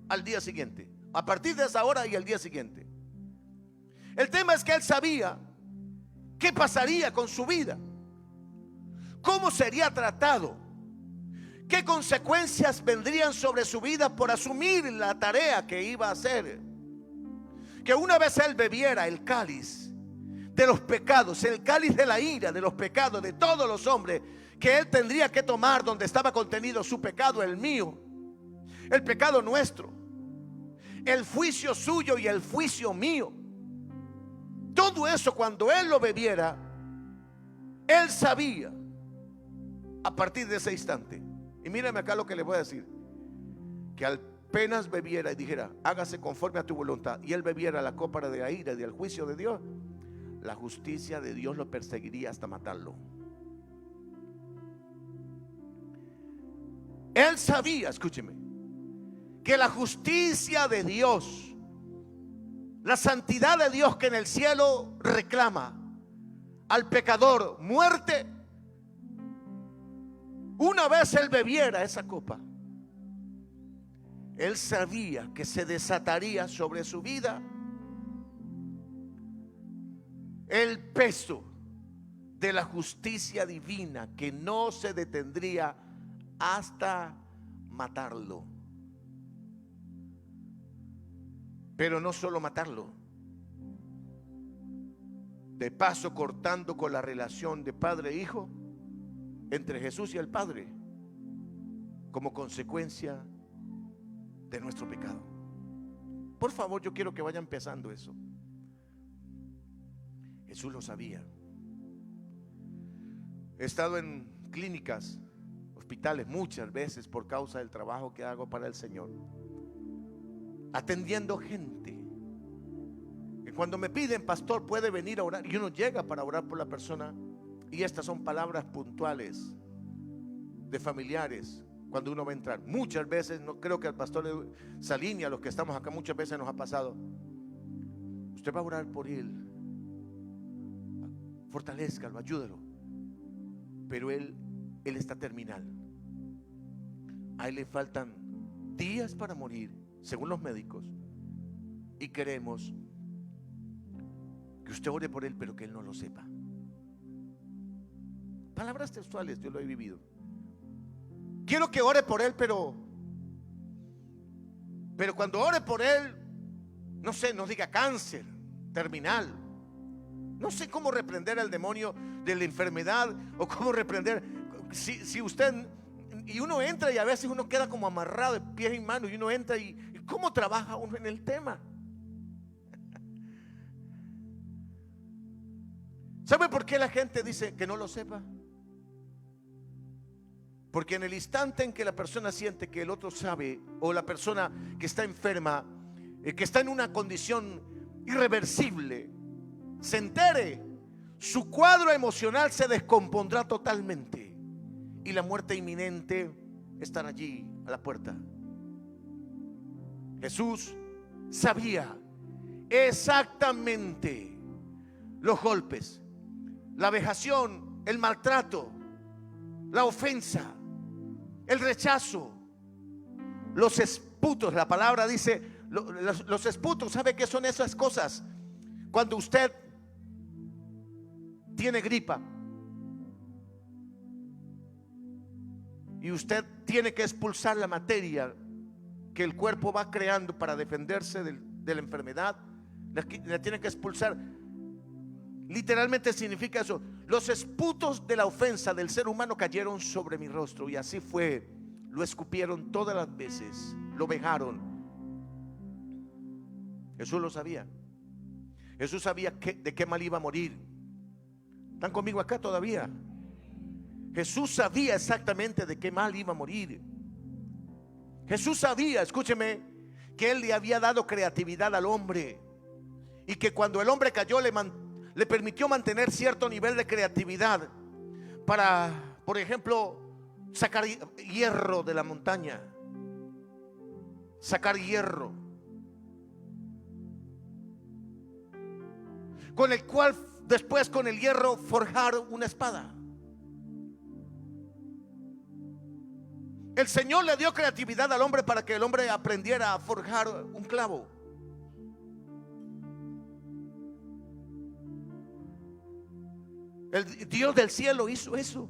al día siguiente, a partir de esa hora y al día siguiente. El tema es que Él sabía qué pasaría con su vida, cómo sería tratado, qué consecuencias vendrían sobre su vida por asumir la tarea que iba a hacer. Que una vez Él bebiera el cáliz de los pecados, el cáliz de la ira, de los pecados de todos los hombres, que Él tendría que tomar, donde estaba contenido su pecado, el mío, el pecado nuestro, el juicio suyo y el juicio mío. Todo eso, cuando Él lo bebiera, Él sabía a partir de ese instante. Y mírame acá lo que le voy a decir: que apenas bebiera y dijera: hágase conforme a tu voluntad, y Él bebiera la copa de la ira y del juicio de Dios, la justicia de Dios lo perseguiría hasta matarlo. Él sabía, escúcheme, que la justicia de Dios, la santidad de Dios que en el cielo reclama al pecador muerte, una vez él bebiera esa copa, él sabía que se desataría sobre su vida el peso de la justicia divina, que no se detendría hasta matarlo. Pero no solo matarlo, de paso cortando con la relación de padre e hijo entre Jesús y el Padre, como consecuencia de nuestro pecado. Por favor, yo quiero que vaya empezando eso. Jesús lo sabía. He estado en clínicas, hospitales muchas veces por causa del trabajo que hago para el Señor, atendiendo gente que cuando me piden, pastor, puede venir a orar, y uno llega para orar por la persona, y estas son palabras puntuales de familiares cuando uno va a entrar. Muchas veces, no creo que al pastor Salini, a los que estamos acá, muchas veces nos ha pasado: usted va a orar por él, fortalézcalo, ayúdelo, pero él está terminal, a él le faltan días para morir según los médicos, y queremos que usted ore por él, pero que él no lo sepa. Palabras textuales, yo lo he vivido. Quiero que ore por él, pero cuando ore por él, no sé, nos diga cáncer terminal. No sé cómo reprender al demonio de la enfermedad, o cómo reprender. Si usted, y uno entra y a veces uno queda como amarrado de pies y manos, y uno entra y ¿cómo trabaja uno en el tema? ¿Sabe por qué la gente dice que no lo sepa? Porque en el instante en que la persona siente que el otro sabe, o la persona que está enferma, que está en una condición irreversible, se entere, su cuadro emocional se descompondrá totalmente, y la muerte inminente estará allí a la puerta. Jesús sabía exactamente los golpes, la vejación, el maltrato, la ofensa, el rechazo, los esputos. La palabra dice los esputos. ¿Sabe qué son esas cosas? Cuando usted tiene gripa y usted tiene que expulsar la materia que el cuerpo va creando para defenderse de la enfermedad, la tiene que expulsar. Literalmente significa eso. Los esputos de la ofensa del ser humano cayeron sobre mi rostro, y así fue. Lo escupieron todas las veces, lo vejaron. Jesús lo sabía. Jesús sabía de qué mal iba a morir. ¿Están conmigo acá todavía? Jesús sabía exactamente de qué mal iba a morir. Jesús sabía, escúcheme, que Él le había dado creatividad al hombre, y que cuando el hombre cayó le permitió mantener cierto nivel de creatividad para, por ejemplo, sacar hierro de la montaña, sacar hierro, con el cual después, con el hierro, forjar una espada. El Señor le dio creatividad al hombre para que el hombre aprendiera a forjar un clavo. El Dios del cielo hizo eso,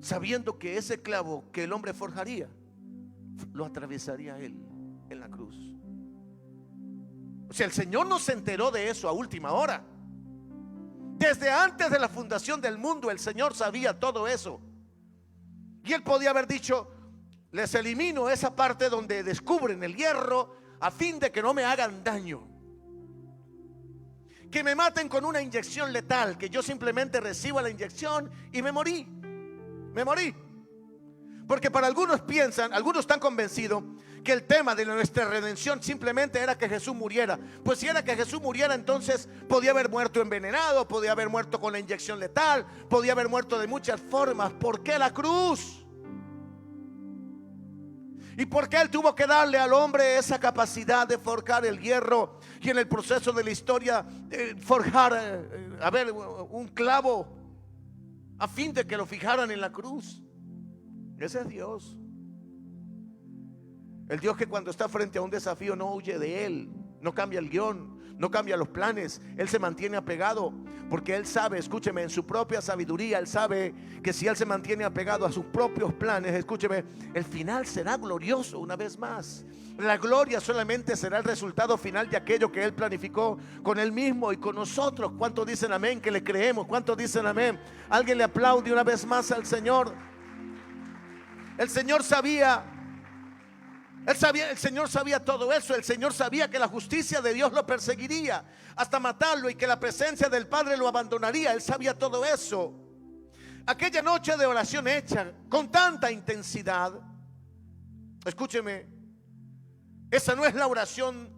sabiendo que ese clavo que el hombre forjaría lo atravesaría él en la cruz. O sea, el Señor no se enteró de eso a última hora. Desde antes de la fundación del mundo, el Señor sabía todo eso. Y Él podía haber dicho: les elimino esa parte donde descubren el hierro, a fin de que no me hagan daño, que me maten con una inyección letal, que yo simplemente reciba la inyección y me morí. Porque para algunos piensan, algunos están convencidos que el tema de nuestra redención simplemente era que Jesús muriera. Pues si era que Jesús muriera, entonces podía haber muerto envenenado, podía haber muerto con la inyección letal, podía haber muerto de muchas formas. ¿Por qué la cruz? ¿Y por qué Él tuvo que darle al hombre esa capacidad de forjar el hierro y en el proceso de la historia forjar, un clavo a fin de que lo fijaran en la cruz? Ese es Dios. El Dios que cuando está frente a un desafío no huye de él, no cambia el guión, no cambia los planes. Él se mantiene apegado porque Él sabe, escúcheme, en su propia sabiduría Él sabe que si Él se mantiene apegado a sus propios planes, escúcheme, el final será glorioso una vez más. La gloria solamente será el resultado final de aquello que Él planificó con Él mismo y con nosotros. ¿Cuántos dicen amén? Que le creemos. ¿Cuántos dicen amén? Alguien le aplaude una vez más al Señor. El Señor sabía. El Señor sabía todo eso. El Señor sabía que la justicia de Dios lo perseguiría hasta matarlo y que la presencia del Padre lo abandonaría. Él sabía todo eso. Aquella noche de oración hecha con tanta intensidad, escúcheme, esa no es la oración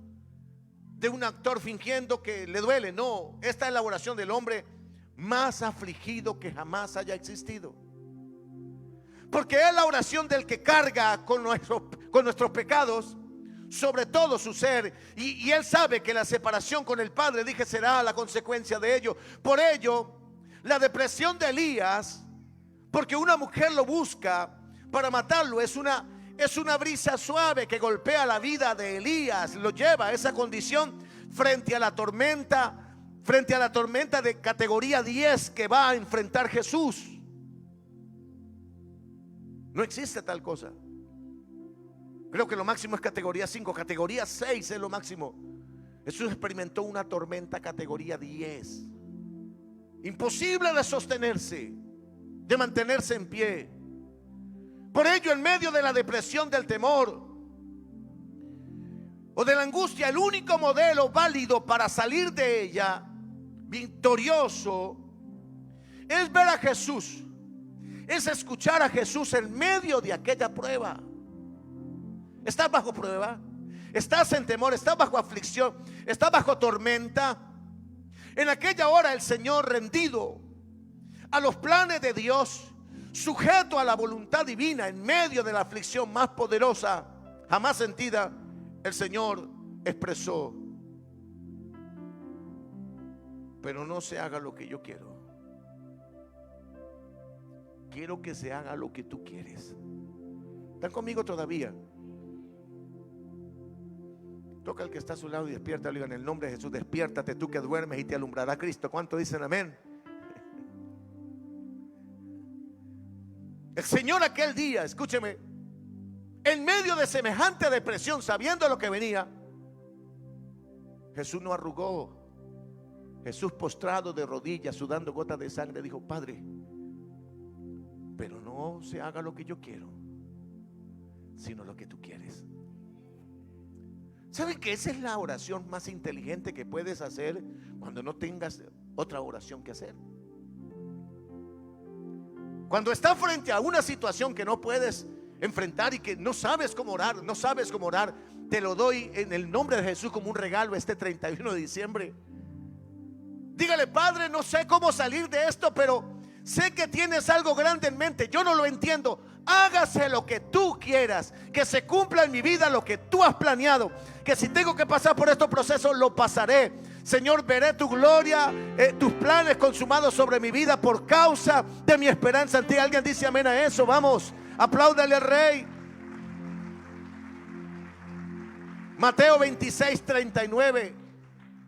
de un actor fingiendo que le duele. No, esta es la oración del hombre más afligido que jamás haya existido. Porque es la oración del que carga con nuestros pecados sobre todo su ser. Y él sabe que la separación con el Padre, dije, será la consecuencia de ello. Por ello, la depresión de Elías, porque una mujer lo busca para matarlo, es una brisa suave que golpea la vida de Elías, lo lleva a esa condición frente a la tormenta de categoría 10 que va a enfrentar Jesús. No existe tal cosa. Creo que lo máximo es categoría 5, categoría 6 es lo máximo. Jesús experimentó una tormenta categoría 10. Imposible de sostenerse, de mantenerse en pie. Por ello, en medio de la depresión, del temor o de la angustia, el único modelo válido para salir de ella victorioso es ver a Jesús. Es escuchar a Jesús en medio de aquella prueba. ¿Estás bajo prueba? ¿Estás en temor? ¿Estás bajo aflicción? ¿Estás bajo tormenta? En aquella hora el Señor, rendido a los planes de Dios, sujeto a la voluntad divina, en medio de la aflicción más poderosa jamás sentida, el Señor expresó: pero no se haga lo que yo quiero. Quiero que se haga lo que tú quieres. ¿Están conmigo todavía? Toca al que está a su lado y despierta. En el nombre de Jesús, despiértate tú que duermes y te alumbrará Cristo. ¿Cuántos dicen amén? El Señor aquel día, escúcheme, en medio de semejante depresión, sabiendo lo que venía, Jesús no arrugó. Jesús, postrado de rodillas, sudando gotas de sangre, dijo: Padre, pero no se haga lo que yo quiero, sino lo que tú quieres. ¿Saben que esa es la oración más inteligente que puedes hacer cuando no tengas otra oración que hacer? Cuando estás frente a una situación que no puedes enfrentar y que no sabes cómo orar, te lo doy en el nombre de Jesús como un regalo este 31 de diciembre. Dígale: Padre, no sé cómo salir de esto, pero sé que tienes algo grande en mente. Yo no lo entiendo. Hágase lo que tú quieras. Que se cumpla en mi vida lo que tú has planeado. Que si tengo que pasar por estos procesos, lo pasaré. Señor, veré tu gloria, tus planes consumados sobre mi vida por causa de mi esperanza en ti. ¿Alguien dice amén a eso? Vamos, apláudale al Rey. Mateo 26:39.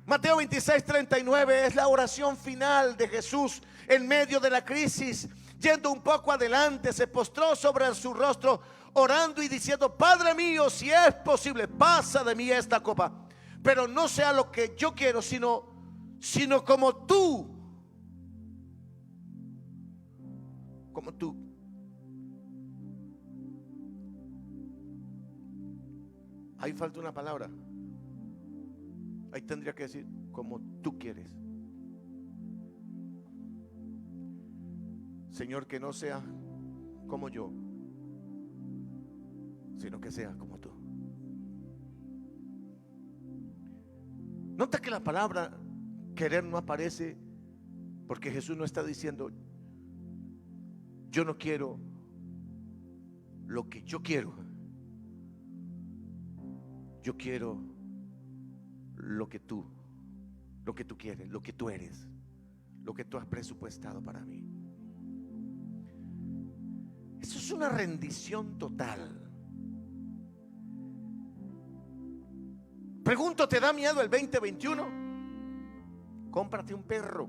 Mateo 26:39 es la oración final de Jesús en medio de la crisis. Yendo un poco adelante, se postró sobre su rostro, orando y diciendo: Padre mío, si es posible, pasa de mí esta copa, pero no sea lo que yo quiero, sino como tú. Como tú. Ahí falta una palabra. Ahí tendría que decir: como tú quieres. Señor, que no sea como yo, sino que sea como tú. Nota que la palabra querer no aparece porque Jesús no está diciendo: yo no quiero lo que yo quiero, yo quiero lo que tú quieres, lo que tú eres, lo que tú has presupuestado para mí. Eso es una rendición total. Pregunto, ¿te da miedo el 2021? Cómprate un perro.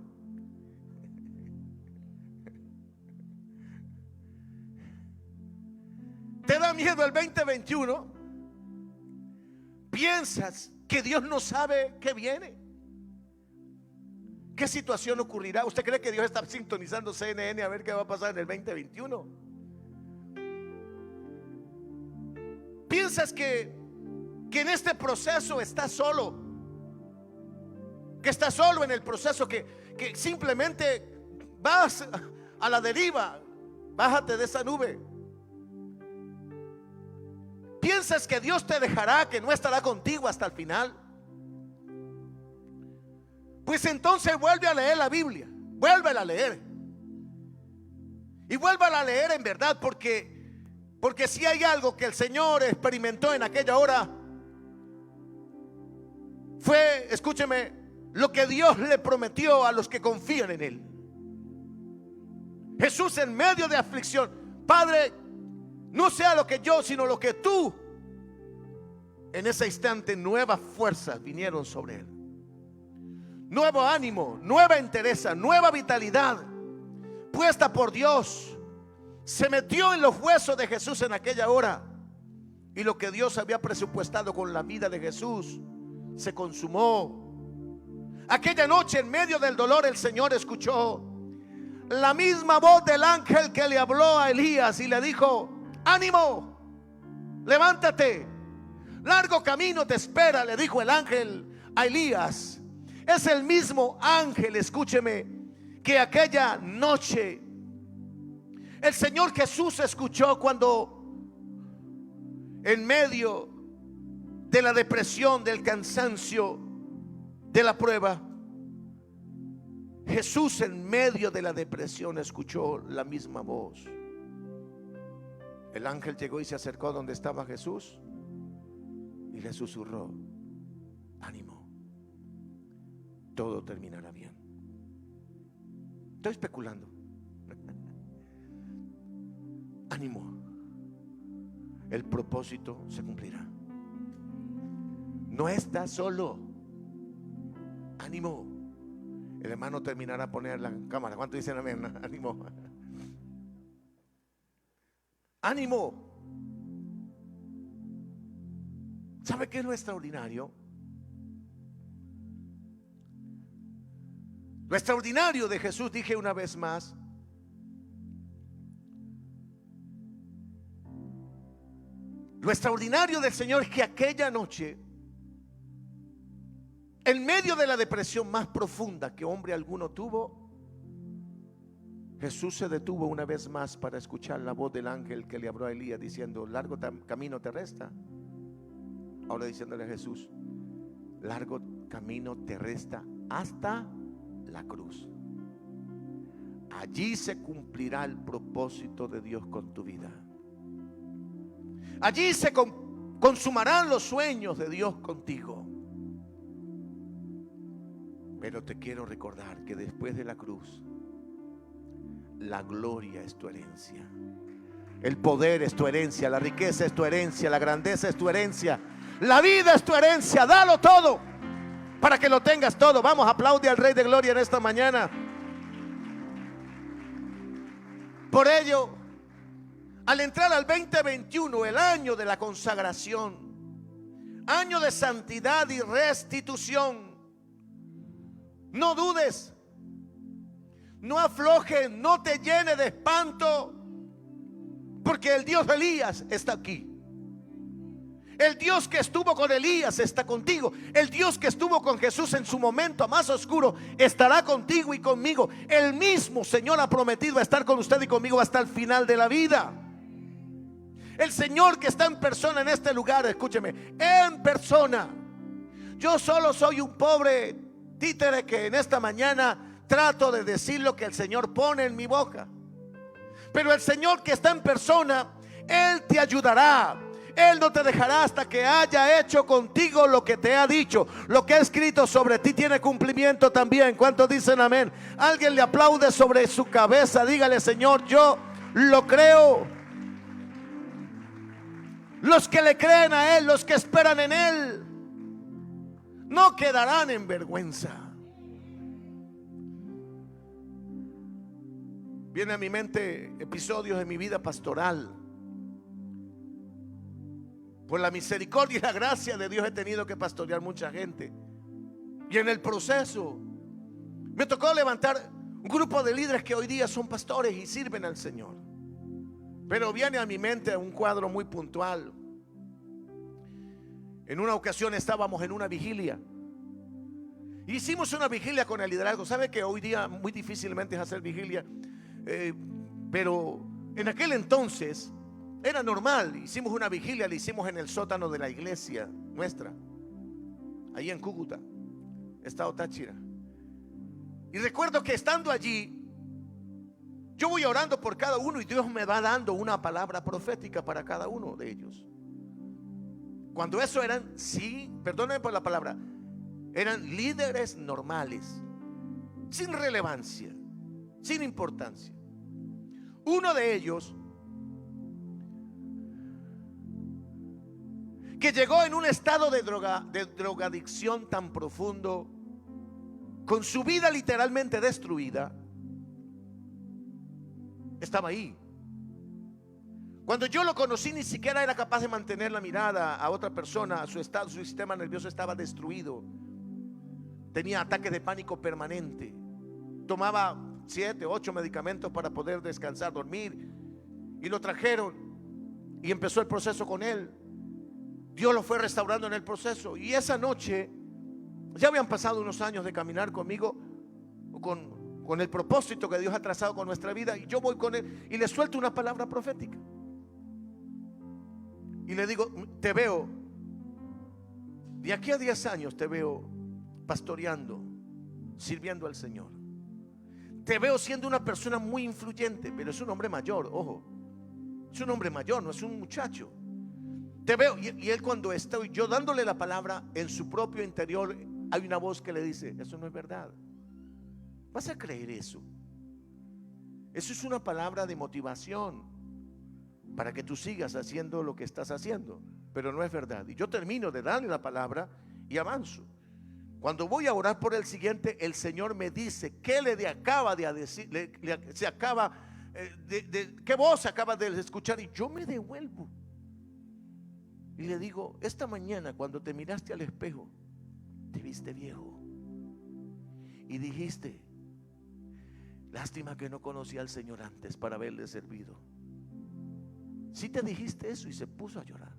¿Te da miedo el 2021? ¿Piensas que Dios no sabe qué viene? ¿Qué situación ocurrirá? ¿Usted cree que Dios está sintonizando CNN a ver qué va a pasar en el 2021? ¿Piensas que en este proceso estás solo? Que estás solo en el proceso, que simplemente vas a la deriva. Bájate de esa nube. ¿Piensas que Dios te dejará, que no estará contigo hasta el final? Pues entonces vuelve a leer la Biblia. Vuélvela a leer. Y vuélvala a leer en verdad, porque si hay algo que el Señor experimentó en aquella hora, fue, escúcheme, lo que Dios le prometió a los que confían en Él. Jesús en medio de aflicción: Padre, no sea lo que yo, sino lo que tú. En ese instante nuevas fuerzas vinieron sobre Él. Nuevo ánimo, nueva entereza, nueva vitalidad puesta por Dios. Se metió en los huesos de Jesús en aquella hora. Y lo que Dios había presupuestado con la vida de Jesús se consumó. Aquella noche, en medio del dolor, el Señor escuchó la misma voz del ángel que le habló a Elías y le dijo: ánimo, levántate, largo camino te espera, le dijo el ángel a Elías. Es el mismo ángel, escúcheme, que aquella noche el Señor Jesús escuchó cuando, en medio de la depresión, del cansancio, de la prueba, Jesús en medio de la depresión escuchó la misma voz. El ángel llegó y se acercó a donde estaba Jesús y le susurró: ánimo, todo terminará bien. Estoy especulando. Ánimo, el propósito se cumplirá. No estás solo. Ánimo. El hermano terminará a poner la cámara. ¿Cuánto dicen amén? Ánimo. Ánimo. ¿Sabe qué es lo extraordinario? Lo extraordinario de Jesús, dije una vez más, lo extraordinario del Señor es que aquella noche, en medio de la depresión más profunda que hombre alguno tuvo, Jesús se detuvo una vez más para escuchar la voz del ángel que le habló a Elías diciendo: largo camino te resta. Ahora diciéndole a Jesús: largo camino te resta hasta la cruz. Allí se cumplirá el propósito de Dios con tu vida. Allí se consumarán los sueños de Dios contigo. Pero te quiero recordar que después de la cruz, la gloria es tu herencia, el poder es tu herencia, la riqueza es tu herencia, la grandeza es tu herencia, la vida es tu herencia. Dalo todo para que lo tengas todo. Vamos, aplaude al Rey de Gloria en esta mañana. Por ello, al entrar al 2021, el año de la consagración, año de santidad y restitución, no dudes, no aflojes, no te llene de espanto, porque el Dios de Elías está aquí. El Dios que estuvo con Elías está contigo. El Dios que estuvo con Jesús en su momento más oscuro estará contigo y conmigo. El mismo Señor ha prometido estar con usted y conmigo hasta el final de la vida. El Señor que está en persona en este lugar, escúcheme, en persona. Yo solo soy un pobre títere que en esta mañana trato de decir lo que el Señor pone en mi boca. Pero el Señor que está en persona, Él te ayudará, Él no te dejará hasta que haya hecho contigo lo que te ha dicho. Lo que ha escrito sobre ti tiene cumplimiento también. ¿Cuántos dicen amén? Alguien le aplaude sobre su cabeza. Dígale: Señor, yo lo creo. Los que le creen a Él, los que esperan en Él, no quedarán en vergüenza. Viene a mi mente episodios de mi vida pastoral. Por la misericordia y la gracia de Dios he tenido que pastorear mucha gente. Y en el proceso me tocó levantar un grupo de líderes que hoy día son pastores y sirven al Señor. Pero viene a mi mente un cuadro muy puntual. En una ocasión estábamos en una vigilia. Hicimos una vigilia con el liderazgo. ¿Sabe que hoy día muy difícilmente es hacer vigilia? Pero en aquel entonces era normal. Hicimos una vigilia, la hicimos en el sótano de la iglesia nuestra, ahí en Cúcuta, estado Táchira. Y recuerdo que estando allí, yo voy orando por cada uno y Dios me va dando una palabra profética para cada uno de ellos. Cuando eso eran, sí, perdónenme por la palabra, eran líderes normales, sin relevancia, sin importancia. Uno de ellos, que llegó en un estado de drogadicción tan profundo, con su vida literalmente destruida, estaba ahí. Cuando yo lo conocí, ni siquiera era capaz de mantener la mirada a otra persona. Su estado, su sistema nervioso estaba destruido. Tenía ataques de pánico permanente. Tomaba 7, 8 medicamentos para poder descansar, dormir. Y lo trajeron y empezó el proceso con él. Dios lo fue restaurando en el proceso. Y esa noche, ya habían pasado unos años de caminar conmigo, con el propósito que Dios ha trazado con nuestra vida. Y yo voy con él y le suelto una palabra profética. Y le digo: te veo, de aquí a 10 años te veo pastoreando, sirviendo al Señor. Te veo siendo una persona muy influyente, pero es un hombre mayor, ojo. Es un hombre mayor, no es un muchacho. Te veo, y él, cuando estoy yo dándole la palabra, en su propio interior hay una voz que le dice: eso no es verdad. ¿Vas a creer eso? Eso es una palabra de motivación para que tú sigas haciendo lo que estás haciendo, pero no es verdad. Y yo termino de darle la palabra y avanzo. Cuando voy a orar por el siguiente, el Señor me dice: ¿qué le acaba de decir? ¿Qué voz acaba de escuchar? Y yo me devuelvo y le digo: esta mañana, cuando te miraste al espejo, te viste viejo y dijiste: lástima que no conocí al Señor antes para haberle servido. Si te dijiste eso, y se puso a llorar.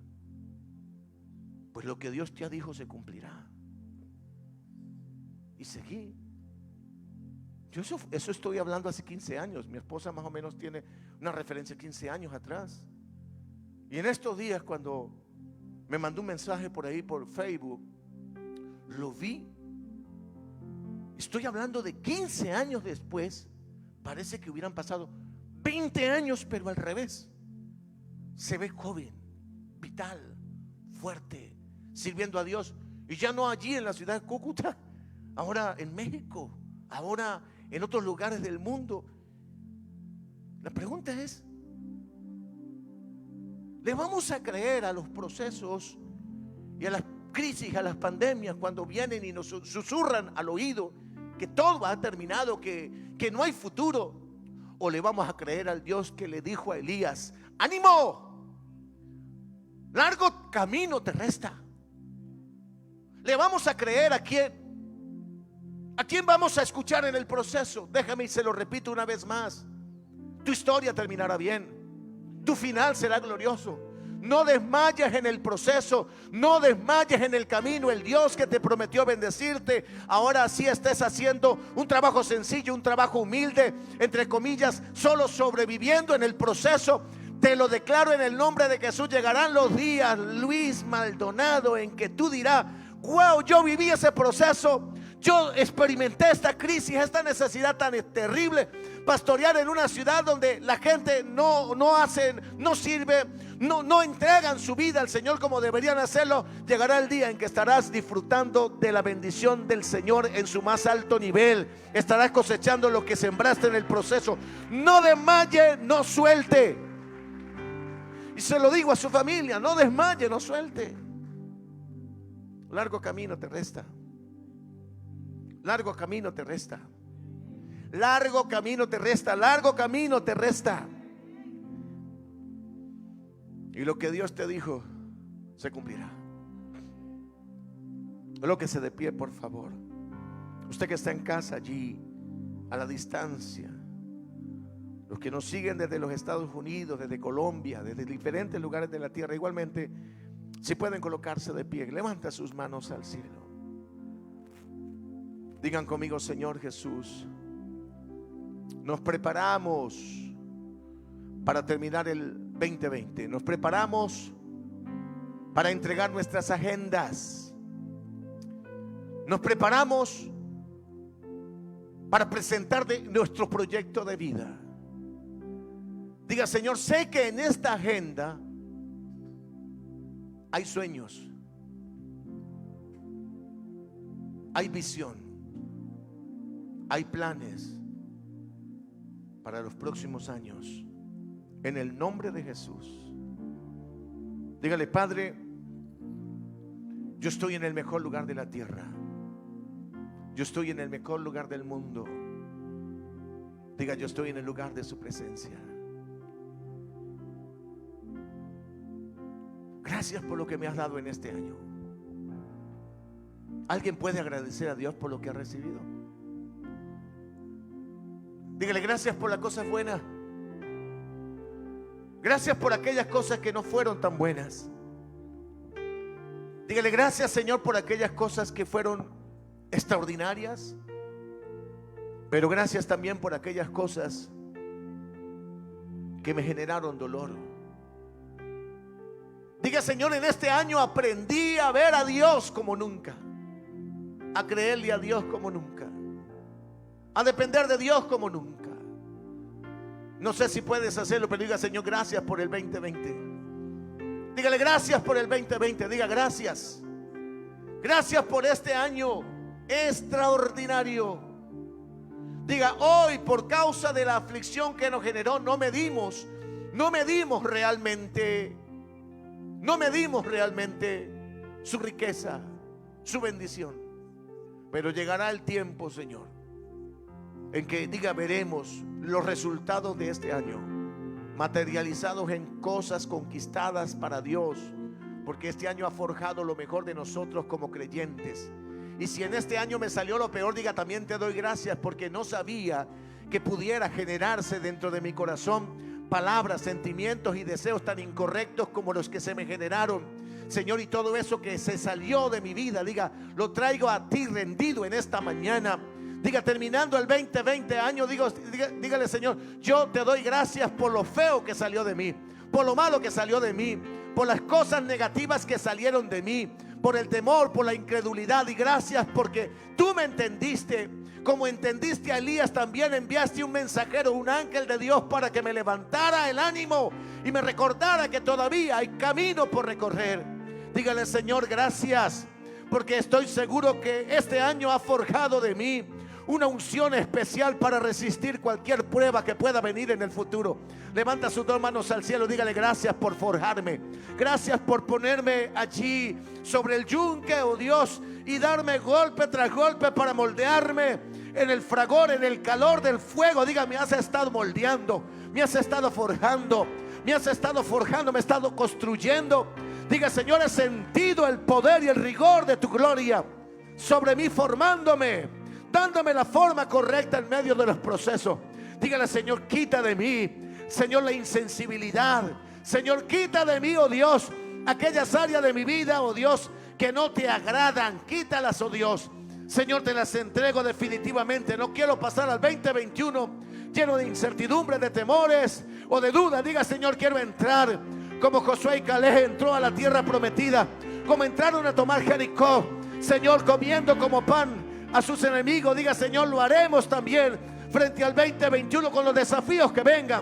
Pues lo que Dios te dijo se cumplirá. Y seguí. Yo eso estoy hablando hace 15 años. Mi esposa más o menos tiene una referencia 15 años atrás. Y en estos días, cuando me mandó un mensaje por ahí por Facebook, lo vi. Estoy hablando de 15 años después. Parece que hubieran pasado 20 años, pero al revés. Se ve joven, vital, fuerte, sirviendo a Dios. Y ya no allí en la ciudad de Cúcuta, ahora en México, ahora en otros lugares del mundo. La pregunta es: ¿le vamos a creer a los procesos y a las crisis, a las pandemias, cuando vienen y nos susurran al oído que todo ha terminado, que no hay futuro? ¿O le vamos a creer al Dios que le dijo a Elías: ánimo, largo camino te resta? ¿Le vamos a creer a quién? ¿A quién vamos a escuchar en el proceso? Déjame y se lo repito una vez más: tu historia terminará bien, tu final será glorioso. No desmayes en el proceso, no desmayes en el camino. El Dios que te prometió bendecirte, ahora sí estés haciendo un trabajo sencillo, un trabajo humilde, entre comillas, solo sobreviviendo en el proceso. Te lo declaro en el nombre de Jesús. Llegarán los días, Luis Maldonado, en que tú dirás: wow, yo viví ese proceso, yo experimenté esta crisis, esta necesidad tan terrible, pastorear en una ciudad donde la gente no hacen, no sirve, no entregan su vida al Señor como deberían hacerlo, llegará el día en que estarás disfrutando de la bendición del Señor en su más alto nivel. Estarás cosechando lo que sembraste en el proceso. No desmaye, no suelte. Y se lo digo a su familia: no desmaye, no suelte. Largo camino te resta. Largo camino te resta. Largo camino te resta. Largo camino te resta. Y lo que Dios te dijo se cumplirá. Colóquese de pie, por favor. Usted que está en casa allí, a la distancia, los que nos siguen desde los Estados Unidos, desde Colombia, desde diferentes lugares de la tierra, igualmente, si pueden colocarse de pie, levanta sus manos al cielo. Digan conmigo: Señor Jesús, nos preparamos para terminar el 2020. Nos preparamos para entregar nuestras agendas. Nos preparamos para presentar nuestro proyecto de vida. Diga: Señor, sé que en esta agenda hay sueños, hay visión, hay planes para los próximos años. En el nombre de Jesús, dígale: Padre, yo estoy en el mejor lugar de la tierra. Yo estoy en el mejor lugar del mundo. Diga: yo estoy en el lugar de su presencia. Gracias por lo que me has dado en este año. ¿Alguien puede agradecer a Dios por lo que ha recibido? Dígale: gracias por las cosas buenas. Gracias por aquellas cosas que no fueron tan buenas. Dígale: gracias, Señor, por aquellas cosas que fueron extraordinarias. Pero gracias también por aquellas cosas que me generaron dolor. Diga: Señor, en este año aprendí a ver a Dios como nunca, a creerle a Dios como nunca, a depender de Dios como nunca. No sé si puedes hacerlo, pero diga: Señor, gracias por el 2020. Dígale: gracias por el 2020. Diga: gracias. Gracias por este año extraordinario. Diga: hoy, por causa de la aflicción que nos generó, no medimos realmente su riqueza, su bendición. Pero llegará el tiempo, Señor, en que diga: veremos los resultados de este año materializados en cosas conquistadas para Dios, porque este año ha forjado lo mejor de nosotros como creyentes. Y si en este año me salió lo peor, diga: también te doy gracias, porque no sabía que pudiera generarse dentro de mi corazón palabras, sentimientos y deseos tan incorrectos como los que se me generaron, Señor. Y todo eso que se salió de mi vida, diga, lo traigo a ti rendido en esta mañana. Diga: terminando el 2020 año, dígale: Señor, yo te doy gracias por lo feo que salió de mí, por lo malo que salió de mí, por las cosas negativas que salieron de mí, por el temor, por la incredulidad. Y gracias porque tú me entendiste. Como entendiste a Elías, también enviaste un mensajero, un ángel de Dios, para que me levantara el ánimo y me recordara que todavía hay camino por recorrer. Dígale: Señor, gracias, porque estoy seguro que este año ha forjado de mí una unción especial para resistir cualquier prueba que pueda venir en el futuro. Levanta sus dos manos al cielo, dígale: gracias por forjarme, gracias por ponerme allí sobre el yunque, oh Dios, y darme golpe tras golpe para moldearme en el fragor, en el calor del fuego. Diga: me has estado moldeando, me has estado forjando, me has estado forjando, me he estado construyendo. Diga: Señor, he sentido el poder y el rigor de tu gloria sobre mí, formándome, dándome la forma correcta en medio de los procesos. Dígale: Señor, quita de mí, Señor, la insensibilidad. Señor, quita de mí, oh Dios, aquellas áreas de mi vida, oh Dios, que no te agradan. Quítalas, oh Dios. Señor, te las entrego definitivamente. No quiero pasar al 2021 lleno de incertidumbre, de temores o de dudas. Diga: Señor, quiero entrar como Josué y Caleb entró a la tierra prometida, como entraron a tomar Jericó, Señor, comiendo como pan a sus enemigos. Diga: Señor, lo haremos también frente al 2021, con los desafíos que vengan,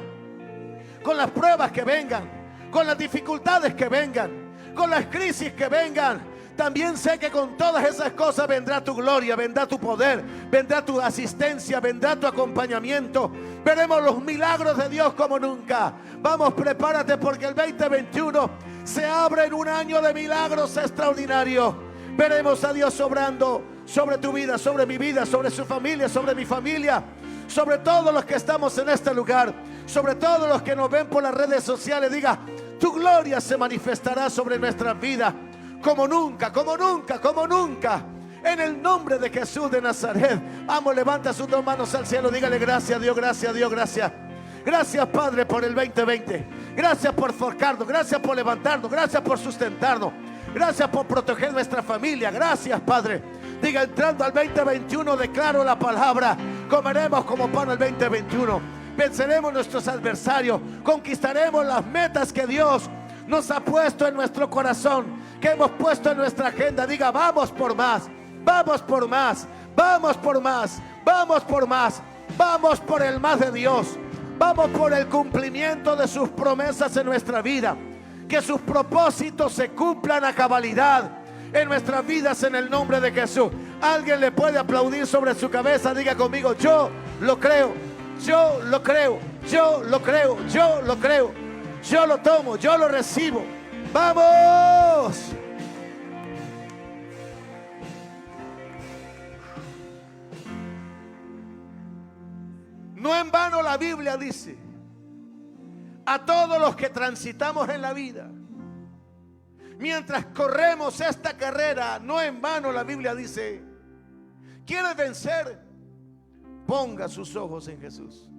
con las pruebas que vengan, con las dificultades que vengan, con las crisis que vengan. También sé que con todas esas cosas vendrá tu gloria, vendrá tu poder, vendrá tu asistencia, vendrá tu acompañamiento. Veremos los milagros de Dios como nunca. Vamos, prepárate, porque el 2021 se abre en un año de milagros extraordinarios. Veremos a Dios obrando sobre tu vida, sobre mi vida, sobre su familia, sobre mi familia, sobre todos los que estamos en este lugar, sobre todos los que nos ven por las redes sociales. Diga, tu gloria se manifestará sobre nuestras vidas como nunca, como nunca, como nunca. En el nombre de Jesús de Nazaret. Vamos, levanta sus dos manos al cielo. Dígale, gracias Dios, gracias Dios, gracias. Gracias Padre por el 2020. Gracias por forjarnos, gracias por levantarnos, gracias por sustentarnos, gracias por proteger nuestra familia. Gracias Padre. Diga, entrando al 2021 declaro la palabra: comeremos como pan el 2021. Venceremos nuestros adversarios, conquistaremos las metas que Dios nos ha puesto en nuestro corazón, que hemos puesto en nuestra agenda. Diga, vamos por más, vamos por más, vamos por más, vamos por más, vamos por el más de Dios, vamos por el cumplimiento de sus promesas en nuestra vida, que sus propósitos se cumplan a cabalidad en nuestras vidas, en el nombre de Jesús. Alguien le puede aplaudir sobre su cabeza. Diga conmigo, yo lo creo, yo lo creo, yo lo creo, yo lo creo, yo lo tomo, yo lo recibo. ¡Vamos! No en vano la Biblia dice: a todos los que transitamos en la vida, mientras corremos esta carrera, no en vano la Biblia dice: ¿quieres vencer? Ponga sus ojos en Jesús,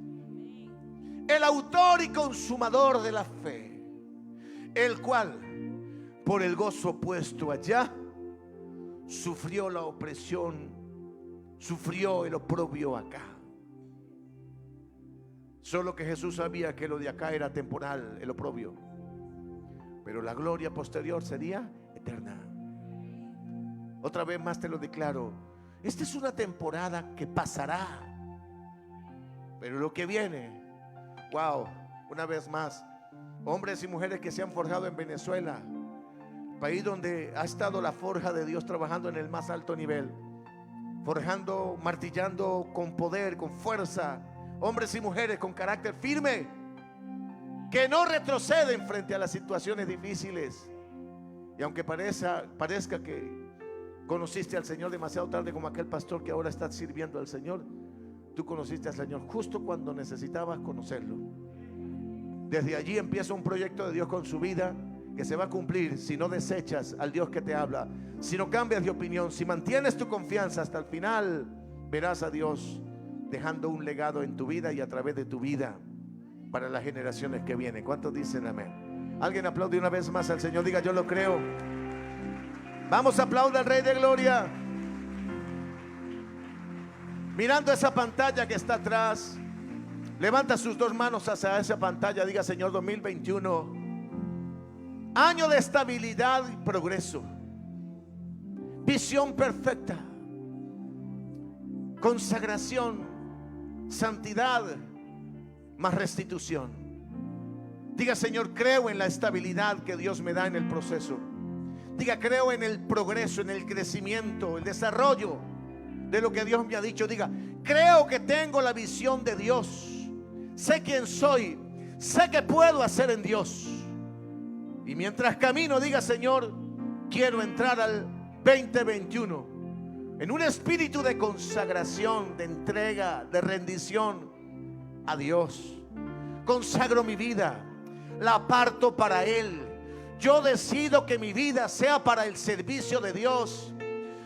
el autor y consumador de la fe, el cual por el gozo puesto allá sufrió la opresión, sufrió el oprobio acá. Solo que Jesús sabía que lo de acá era temporal, el oprobio, pero la gloria posterior sería eterna. Otra vez más te lo declaro: esta es una temporada que pasará, pero lo que viene, wow. Una vez más, hombres y mujeres que se han forjado en Venezuela, país donde ha estado la forja de Dios trabajando en el más alto nivel, forjando, martillando con poder, con fuerza. Hombres y mujeres con carácter firme, que no retroceden frente a las situaciones difíciles. Y aunque parezca que conociste al Señor demasiado tarde, como aquel pastor que ahora está sirviendo al Señor, tú conociste al Señor justo cuando necesitabas conocerlo. Desde allí empieza un proyecto de Dios con su vida, que se va a cumplir si no desechas al Dios que te habla, si no cambias de opinión, si mantienes tu confianza hasta el final. Verás a Dios dejando un legado en tu vida y a través de tu vida para las generaciones que vienen. ¿Cuántos dicen amén? Alguien aplaude una vez más al Señor. Diga, yo lo creo. Vamos, aplaude al Rey de Gloria. Mirando esa pantalla que está atrás, levanta sus dos manos hacia esa pantalla. Diga, Señor, 2021, año de estabilidad y progreso, visión perfecta, consagración, santidad, más restitución. Diga, Señor, creo en la estabilidad que Dios me da en el proceso. Diga, creo en el progreso, en el crecimiento, el desarrollo de lo que Dios me ha dicho. Diga, creo que tengo la visión de Dios. Sé quién soy, sé que puedo hacer en Dios. Y mientras camino, diga, Señor, quiero entrar al 2021 en un espíritu de consagración, de entrega, de rendición a Dios. Consagro mi vida, la aparto para Él. Yo decido que mi vida sea para el servicio de Dios.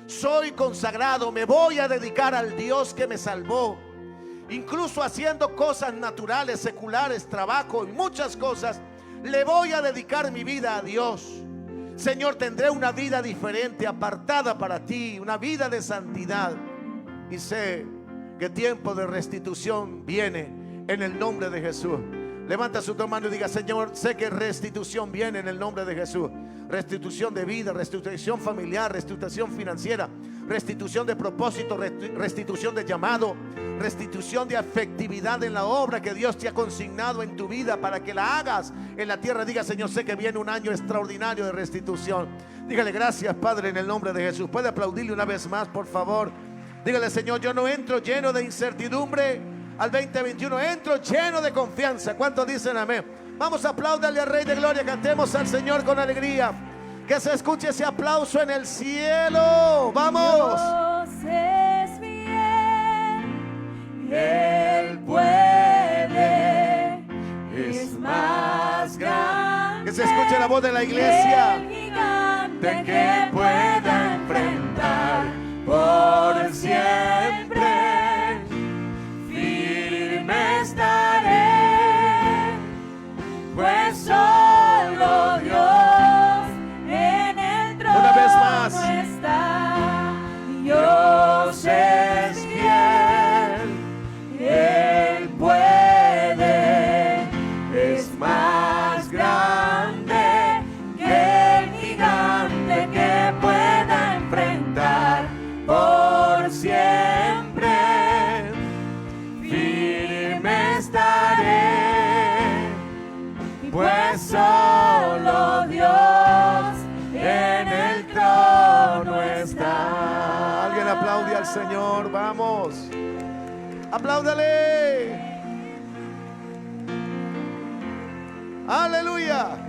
Soy consagrado, me voy a dedicar al Dios que me salvó. Incluso haciendo cosas naturales, seculares, trabajo y muchas cosas, le voy a dedicar mi vida a Dios. Señor, tendré una vida diferente, apartada para ti, una vida de santidad. Y sé que tiempo de restitución viene en el nombre de Jesús. Levanta su mano y diga: Señor, sé que restitución viene en el nombre de Jesús. Restitución de vida, restitución familiar, restitución financiera, restitución de propósito, restitución de llamado, restitución de afectividad en la obra que Dios te ha consignado en tu vida para que la hagas en la tierra. Diga: Señor, sé que viene un año extraordinario de restitución. Dígale: gracias, Padre, en el nombre de Jesús. Puede aplaudirle una vez más, por favor. Dígale: Señor, yo no entro lleno de incertidumbre al 2021, entro lleno de confianza. ¿Cuántos dicen amén? Vamos, apláudale al Rey de Gloria, cantemos al Señor con alegría. Que se escuche ese aplauso en el cielo. Vamos. Dios es fiel, Él puede, es más grande. Que se escuche la voz de la iglesia. El gigante que pueda enfrentar por siempre. Firme estaré, pues solo Dios en el trono una vez más está. Dios es fiel, Él puede, es más grande que el gigante que pueda enfrentar por siempre. Firme estaré, pues solo Dios en el trono está. Alguien aplaude al Señor. Vamos, apláudale. Aleluya.